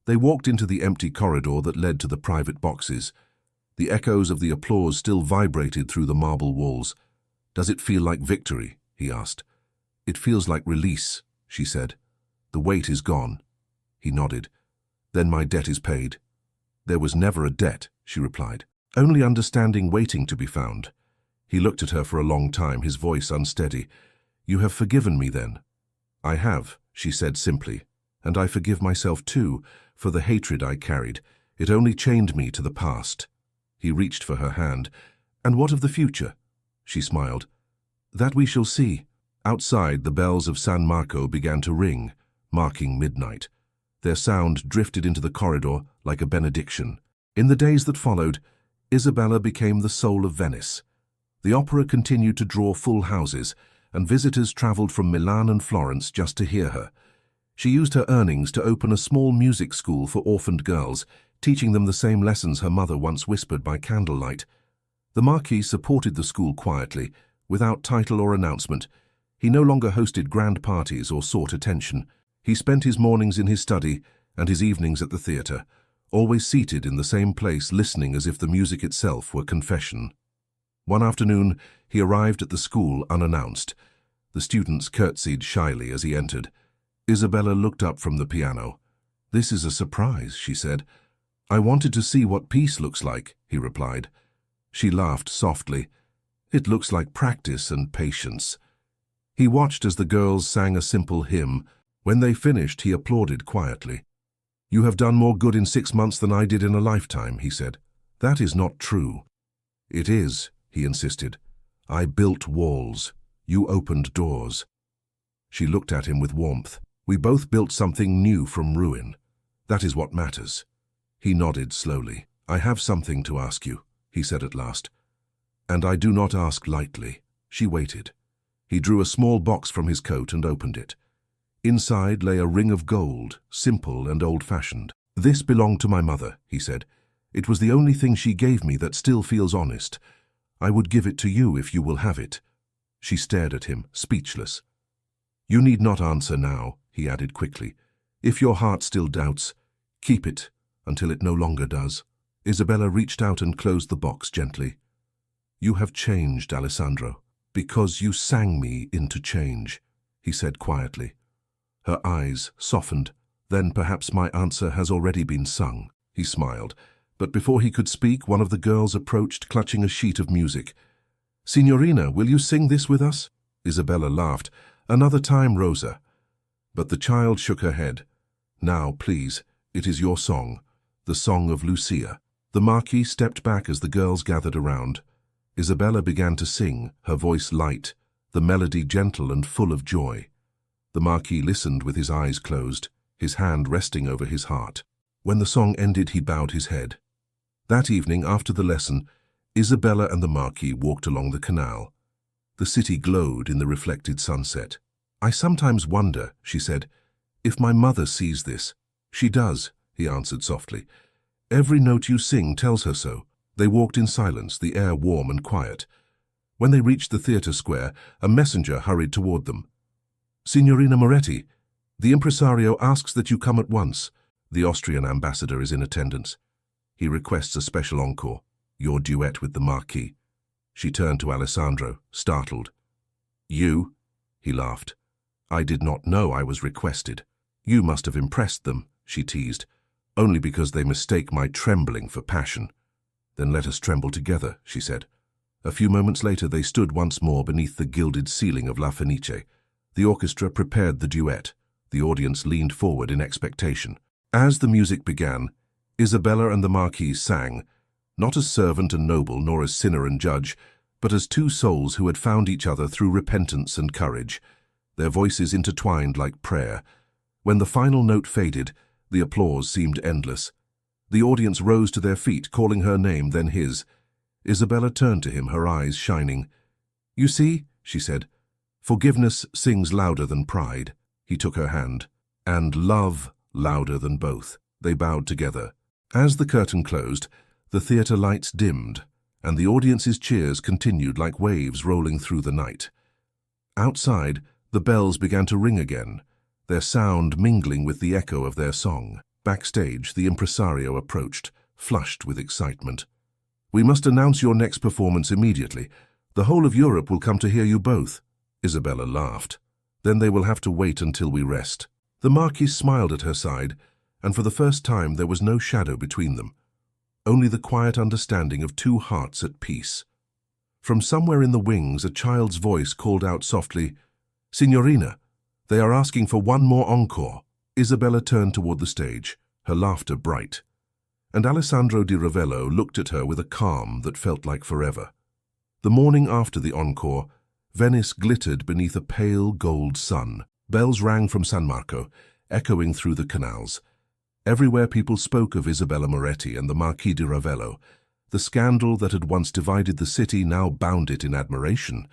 They walked into the empty corridor that led to the private boxes. The echoes of the applause still vibrated through the marble walls. "Does it feel like victory?" he asked. "It feels like release," she said. "The weight is gone." He nodded. "Then my debt is paid." "There was never a debt," she replied. "Only understanding waiting to be found." He looked at her for a long time, his voice unsteady. "You have forgiven me then?" "I have," she said simply. "And I forgive myself too, for the hatred I carried. It only chained me to the past." He reached for her hand. "And what of the future?" She smiled. "That we shall see." Outside, the bells of San Marco began to ring, marking midnight. Their sound drifted into the corridor like a benediction. In the days that followed, Isabella became the soul of Venice. The opera continued to draw full houses, and visitors traveled from Milan and Florence just to hear her. She used her earnings to open a small music school for orphaned girls, teaching them the same lessons her mother once whispered by candlelight. The Marquis supported the school quietly, without title or announcement. He no longer hosted grand parties or sought attention. He spent his mornings in his study and his evenings at the theatre, always seated in the same place, listening as if the music itself were confession. One afternoon, he arrived at the school unannounced. The students curtsied shyly as he entered. Isabella looked up from the piano. "This is a surprise," she said. "I wanted to see what peace looks like," he replied. She laughed softly. "It looks like practice and patience." He watched as the girls sang a simple hymn. When they finished, he applauded quietly. "You have done more good in 6 months than I did in a lifetime," he said. "That is not true." "It is," he insisted. "I built walls. You opened doors." She looked at him with warmth. "We both built something new from ruin. That is what matters." He nodded slowly. "I have something to ask you," he said at last. "And I do not ask lightly." She waited. He drew a small box from his coat and opened it. Inside lay a ring of gold, simple and old-fashioned. "This belonged to my mother," he said. It was the only thing she gave me that still feels honest. I would give it to you if you will have it." She stared at him, speechless. "You need not answer now," he added quickly. "If your heart still doubts, keep it until it no longer does." Isabella reached out and closed the box gently. "You have changed, Alessandro, because you sang me into change," he said quietly. Her eyes softened. "Then perhaps my answer has already been sung." He smiled, but before he could speak, one of the girls approached, clutching a sheet of music. "Signorina, will you sing this with us?" Isabella laughed. "Another time, Rosa." But the child shook her head. "Now, please, it is your song, the song of Lucia." The Marquis stepped back as the girls gathered around. Isabella began to sing, her voice light, the melody gentle and full of joy. The Marquis listened with his eyes closed, his hand resting over his heart. When the song ended, he bowed his head. That evening, after the lesson, Isabella and the Marquis walked along the canal. The city glowed in the reflected sunset. "I sometimes wonder," she said, "if my mother sees this." "She does," he answered softly. "Every note you sing tells her so." They walked in silence, the air warm and quiet. When they reached the theatre square, a messenger hurried toward them. "Signorina Moretti, the impresario asks that you come at once. The Austrian ambassador is in attendance. He requests a special encore, your duet with the Marquis." She turned to Alessandro, startled. "You?" He laughed. "I did not know I was requested." "You must have impressed them," she teased, "only because they mistake my trembling for passion." "Then let us tremble together," she said. A few moments later they stood once more beneath the gilded ceiling of La Fenice. The orchestra prepared the duet. The audience leaned forward in expectation. As the music began, Isabella and the Marquis sang, not as servant and noble, nor as sinner and judge, but as two souls who had found each other through repentance and courage. Their voices intertwined like prayer. When the final note faded, the applause seemed endless. The audience rose to their feet, calling her name, then his. Isabella turned to him, her eyes shining. "You see," she said, "forgiveness sings louder than pride." He took her hand. "And love louder than both." They bowed together. As the curtain closed, the theatre lights dimmed, and the audience's cheers continued like waves rolling through the night. Outside, the bells began to ring again, their sound mingling with the echo of their song. Backstage, the impresario approached, flushed with excitement. "We must announce your next performance immediately. The whole of Europe will come to hear you both." Isabella laughed. "Then they will have to wait until we rest." The Marquis smiled at her side, and for the first time there was no shadow between them, only the quiet understanding of two hearts at peace. From somewhere in the wings, a child's voice called out softly, "Signorina, they are asking for one more encore." Isabella turned toward the stage, her laughter bright, and Alessandro di Ravello looked at her with a calm that felt like forever. The morning after the encore, Venice glittered beneath a pale gold sun. Bells rang from San Marco, echoing through the canals. Everywhere people spoke of Isabella Moretti and the Marquis di Ravello. The scandal that had once divided the city now bound it in admiration.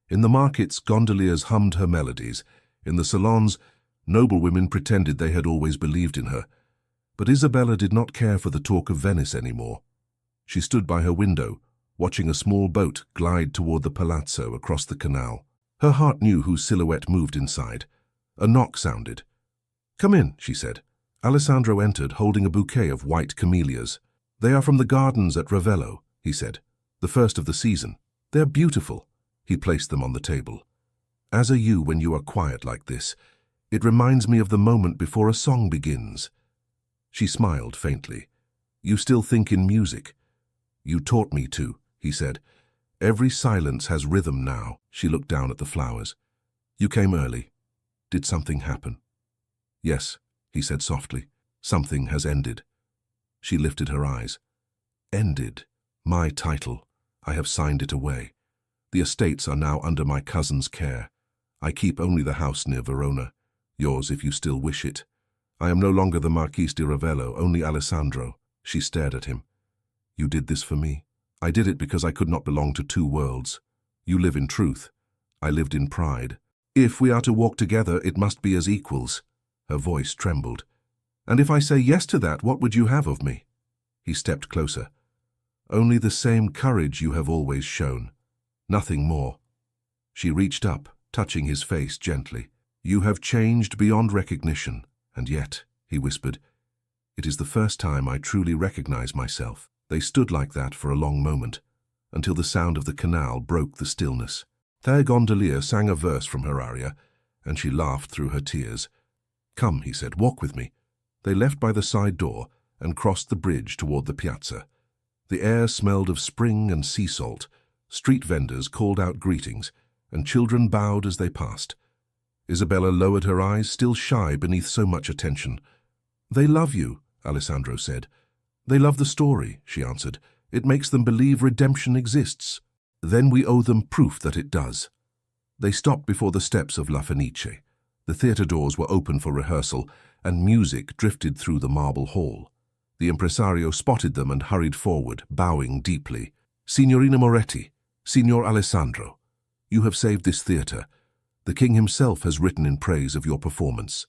In the markets, gondoliers hummed her melodies. In the salons, noblewomen pretended they had always believed in her. But Isabella did not care for the talk of Venice anymore. She stood by her window, watching a small boat glide toward the palazzo across the canal. Her heart knew whose silhouette moved inside. A knock sounded. "Come in," she said. Alessandro entered, holding a bouquet of white camellias. "They are from the gardens at Ravello," he said, "the first of the season. They're beautiful." He placed them on the table. "As are you when you are quiet like this. It reminds me of the moment before a song begins." She smiled faintly. "You still think in music?" "You taught me to," he said. "Every silence has rhythm now." She looked down at the flowers. "You came early. Did something happen?" "Yes," he said softly. "Something has ended." She lifted her eyes. "Ended? My title. I have signed it away. The estates are now under my cousin's care. I keep only the house near Verona. Yours if you still wish it. I am no longer the Marquis di Ravello, only Alessandro." She stared at him. "You did this for me?" "I did it because I could not belong to two worlds. You live in truth. I lived in pride. If we are to walk together, it must be as equals." Her voice trembled. "And if I say yes to that, what would you have of me?" He stepped closer. Only the same courage you have always shown. Nothing more. She reached up, touching his face gently. You have changed beyond recognition, and yet, he whispered, it is the first time I truly recognize myself. They stood like that for a long moment, until the sound of the canal broke the stillness. Their gondolier sang a verse from her aria, and she laughed through her tears. Come, he said, walk with me. They left by the side door and crossed the bridge toward the piazza. The air smelled of spring and sea salt. Street vendors called out greetings, and children bowed as they passed. Isabella lowered her eyes, still shy beneath so much attention. They love you, Alessandro said. They love the story, she answered. It makes them believe redemption exists. Then we owe them proof that it does. They stopped before the steps of La Fenice. The theatre doors were open for rehearsal, and music drifted through the marble hall. The impresario spotted them and hurried forward, bowing deeply. Signorina Moretti, Signor Alessandro, you have saved this theatre. The king himself has written in praise of your performance.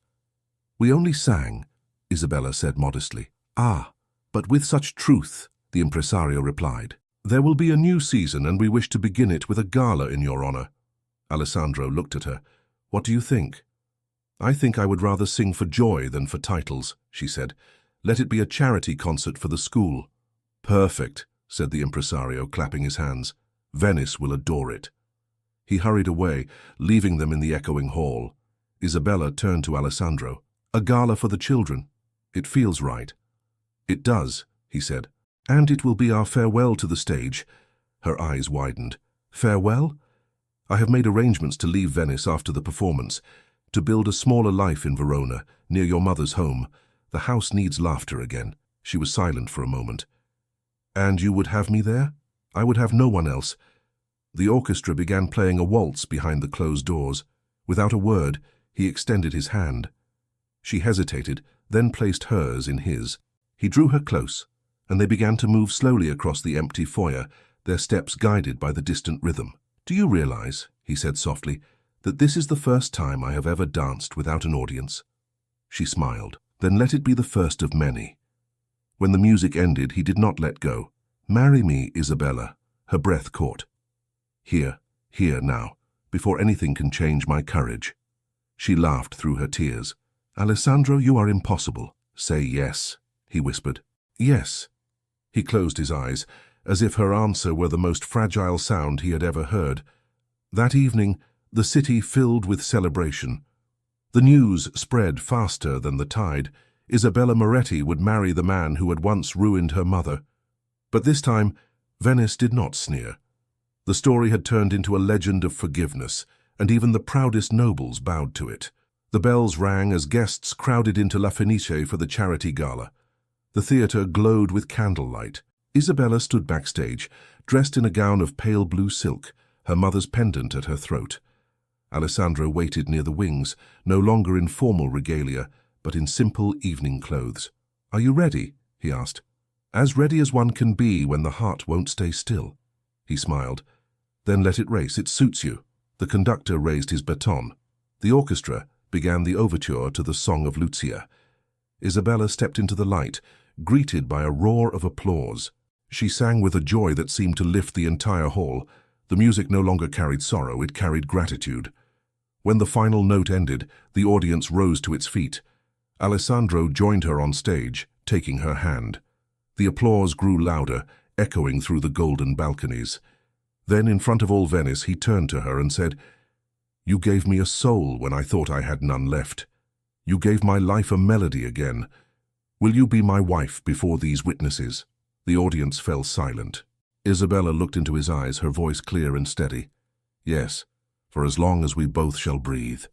We only sang, Isabella said modestly. Ah, but with such truth, the impresario replied. There will be a new season, and we wish to begin it with a gala in your honor. Alessandro looked at her. What do you think? I think I would rather sing for joy than for titles, she said. Let it be a charity concert for the school. Perfect, said the impresario, clapping his hands. Venice will adore it. He hurried away, leaving them in the echoing hall. Isabella turned to Alessandro. A gala for the children. It feels right. It does, he said. And it will be our farewell to the stage. Her eyes widened. Farewell? I have made arrangements to leave Venice after the performance, to build a smaller life in Verona, near your mother's home. The house needs laughter again. She was silent for a moment. And you would have me there? I would have no one else. The orchestra began playing a waltz behind the closed doors. Without a word, he extended his hand. She hesitated, then placed hers in his. He drew her close, and they began to move slowly across the empty foyer, their steps guided by the distant rhythm. Do you realize, he said softly, that this is the first time I have ever danced without an audience? She smiled. Then let it be the first of many. When the music ended, he did not let go. Marry me, Isabella. Her breath caught. Here now, before anything can change my courage. She laughed through her tears. Alessandro, you are impossible. Say yes, he whispered. Yes. He closed his eyes, as if her answer were the most fragile sound he had ever heard. That evening, the city filled with celebration. The news spread faster than the tide. Isabella Moretti would marry the man who had once ruined her mother. But this time, Venice did not sneer. The story had turned into a legend of forgiveness, and even the proudest nobles bowed to it. The bells rang as guests crowded into La Fenice for the charity gala. The theatre glowed with candlelight. Isabella stood backstage, dressed in a gown of pale blue silk, her mother's pendant at her throat. Alessandro waited near the wings, no longer in formal regalia, but in simple evening clothes. Are you ready? He asked. As ready as one can be when the heart won't stay still. He smiled. Then let it race, it suits you. The conductor raised his baton. The orchestra began the overture to the Song of Lucia. Isabella stepped into the light, greeted by a roar of applause. She sang with a joy that seemed to lift the entire hall. The music no longer carried sorrow, it carried gratitude. When the final note ended, the audience rose to its feet. Alessandro joined her on stage, taking her hand. The applause grew louder, echoing through the golden balconies. Then, in front of all Venice, he turned to her and said, You gave me a soul when I thought I had none left. You gave my life a melody again. Will you be my wife before these witnesses? The audience fell silent. Isabella looked into his eyes, her voice clear and steady. Yes, for as long as we both shall breathe.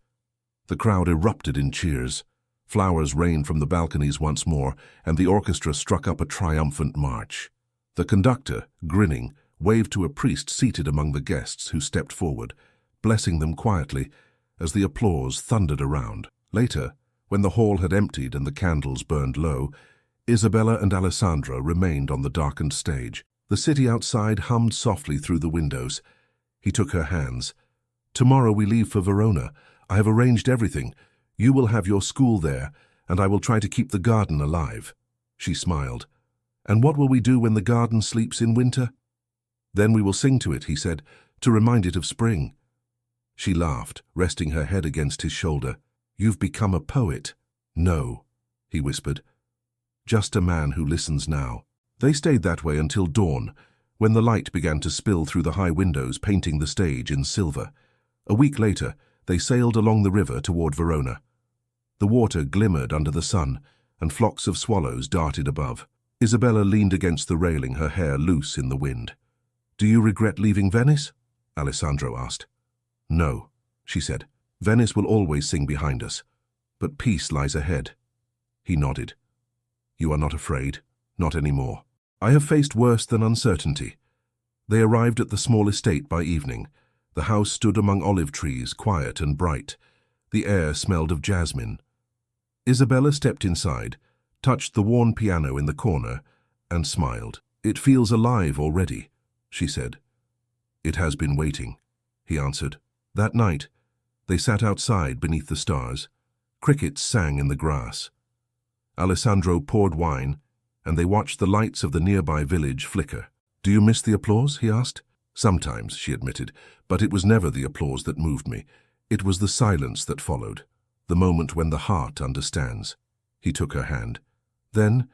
The crowd erupted in cheers. Flowers rained from the balconies once more, and the orchestra struck up a triumphant march. The conductor, grinning, waved to a priest seated among the guests who stepped forward, blessing them quietly as the applause thundered around. Later, when the hall had emptied and the candles burned low, Isabella and Alessandro remained on the darkened stage. The city outside hummed softly through the windows. He took her hands. Tomorrow we leave for Verona. I have arranged everything. You will have your school there, and I will try to keep the garden alive. She smiled. And what will we do when the garden sleeps in winter? Then we will sing to it, he said, to remind it of spring. She laughed, resting her head against his shoulder. You've become a poet. No, he whispered. Just a man who listens now. They stayed that way until dawn, when the light began to spill through the high windows, painting the stage in silver. A week later, they sailed along the river toward Verona. The water glimmered under the sun, and flocks of swallows darted above. Isabella leaned against the railing, her hair loose in the wind. Do you regret leaving Venice? Alessandro asked. No, she said. Venice will always sing behind us, but peace lies ahead. He nodded. You are not afraid? Not anymore. I have faced worse than uncertainty. They arrived at the small estate by evening. The house stood among olive trees, quiet and bright. The air smelled of jasmine. Isabella stepped inside, touched the worn piano in the corner, and smiled. It feels alive already, she said. It has been waiting, he answered. That night, they sat outside beneath the stars. Crickets sang in the grass. Alessandro poured wine, and they watched the lights of the nearby village flicker. Do you miss the applause? He asked. Sometimes, she admitted, but it was never the applause that moved me. It was the silence that followed, the moment when the heart understands. He took her hand. Then,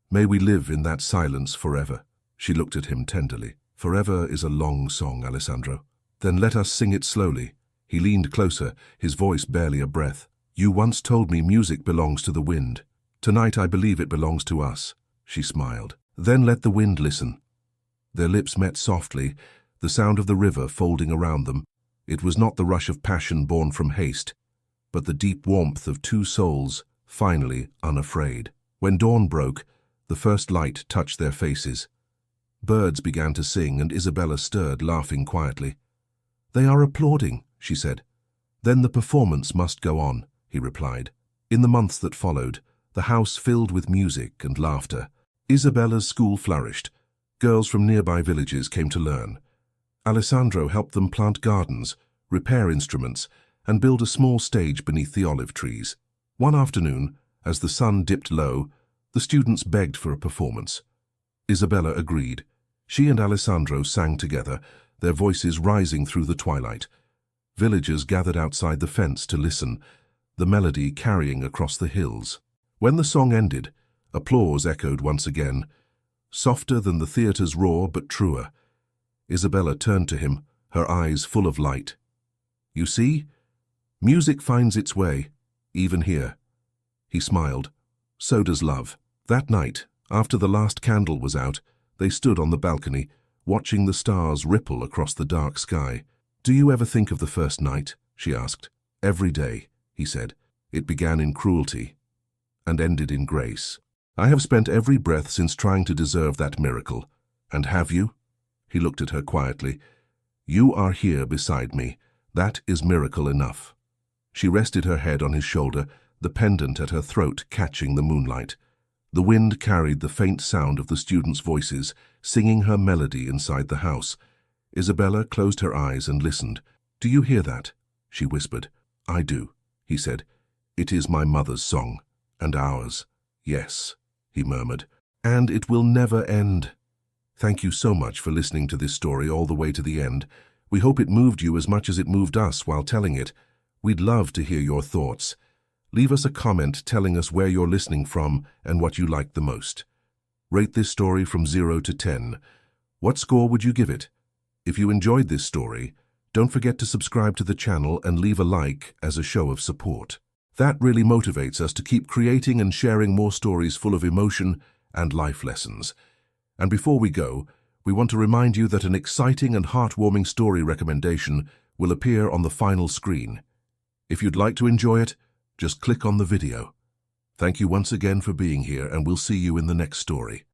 may we live in that silence forever. She looked at him tenderly. Forever is a long song, Alessandro. Then let us sing it slowly. He leaned closer, his voice barely a breath. You once told me music belongs to the wind. Tonight I believe it belongs to us. She smiled. Then let the wind listen. Their lips met softly, the sound of the river folding around them. It was not the rush of passion born from haste, but the deep warmth of two souls, finally unafraid. When dawn broke, the first light touched their faces. Birds began to sing, and Isabella stirred, laughing quietly. They are applauding, she said. Then the performance must go on, he replied. In the months that followed, the house filled with music and laughter. Isabella's school flourished. Girls from nearby villages came to learn. Alessandro helped them plant gardens, repair instruments, and build a small stage beneath the olive trees. One afternoon, as the sun dipped low, the students begged for a performance. Isabella agreed. She and Alessandro sang together, their voices rising through the twilight. Villagers gathered outside the fence to listen, the melody carrying across the hills. When the song ended, applause echoed once again, softer than the theatre's roar but truer. Isabella turned to him, her eyes full of light. You see, music finds its way, even here. He smiled. So does love. That night, after the last candle was out, they stood on the balcony, watching the stars ripple across the dark sky. Do you ever think of the first night? She asked. Every day, he said. It began in cruelty and ended in grace. I have spent every breath since trying to deserve that miracle. And have you? He looked at her quietly. You are here beside me. That is miracle enough. She rested her head on his shoulder, the pendant at her throat catching the moonlight. The wind carried the faint sound of the students' voices, singing her melody inside the house. Isabella closed her eyes and listened. Do you hear that? She whispered. I do, he said. It is my mother's song. And ours. Yes, he murmured. And it will never end. Thank you so much for listening to this story all the way to the end. We hope it moved you as much as it moved us while telling it. We'd love to hear your thoughts. Leave us a comment telling us where you're listening from and what you liked the most. Rate this story from 0 to 10. What score would you give it? If you enjoyed this story, don't forget to subscribe to the channel and leave a like as a show of support. That really motivates us to keep creating and sharing more stories full of emotion and life lessons. And before we go, we want to remind you that an exciting and heartwarming story recommendation will appear on the final screen. If you'd like to enjoy it, just click on the video. Thank you once again for being here, and we'll see you in the next story.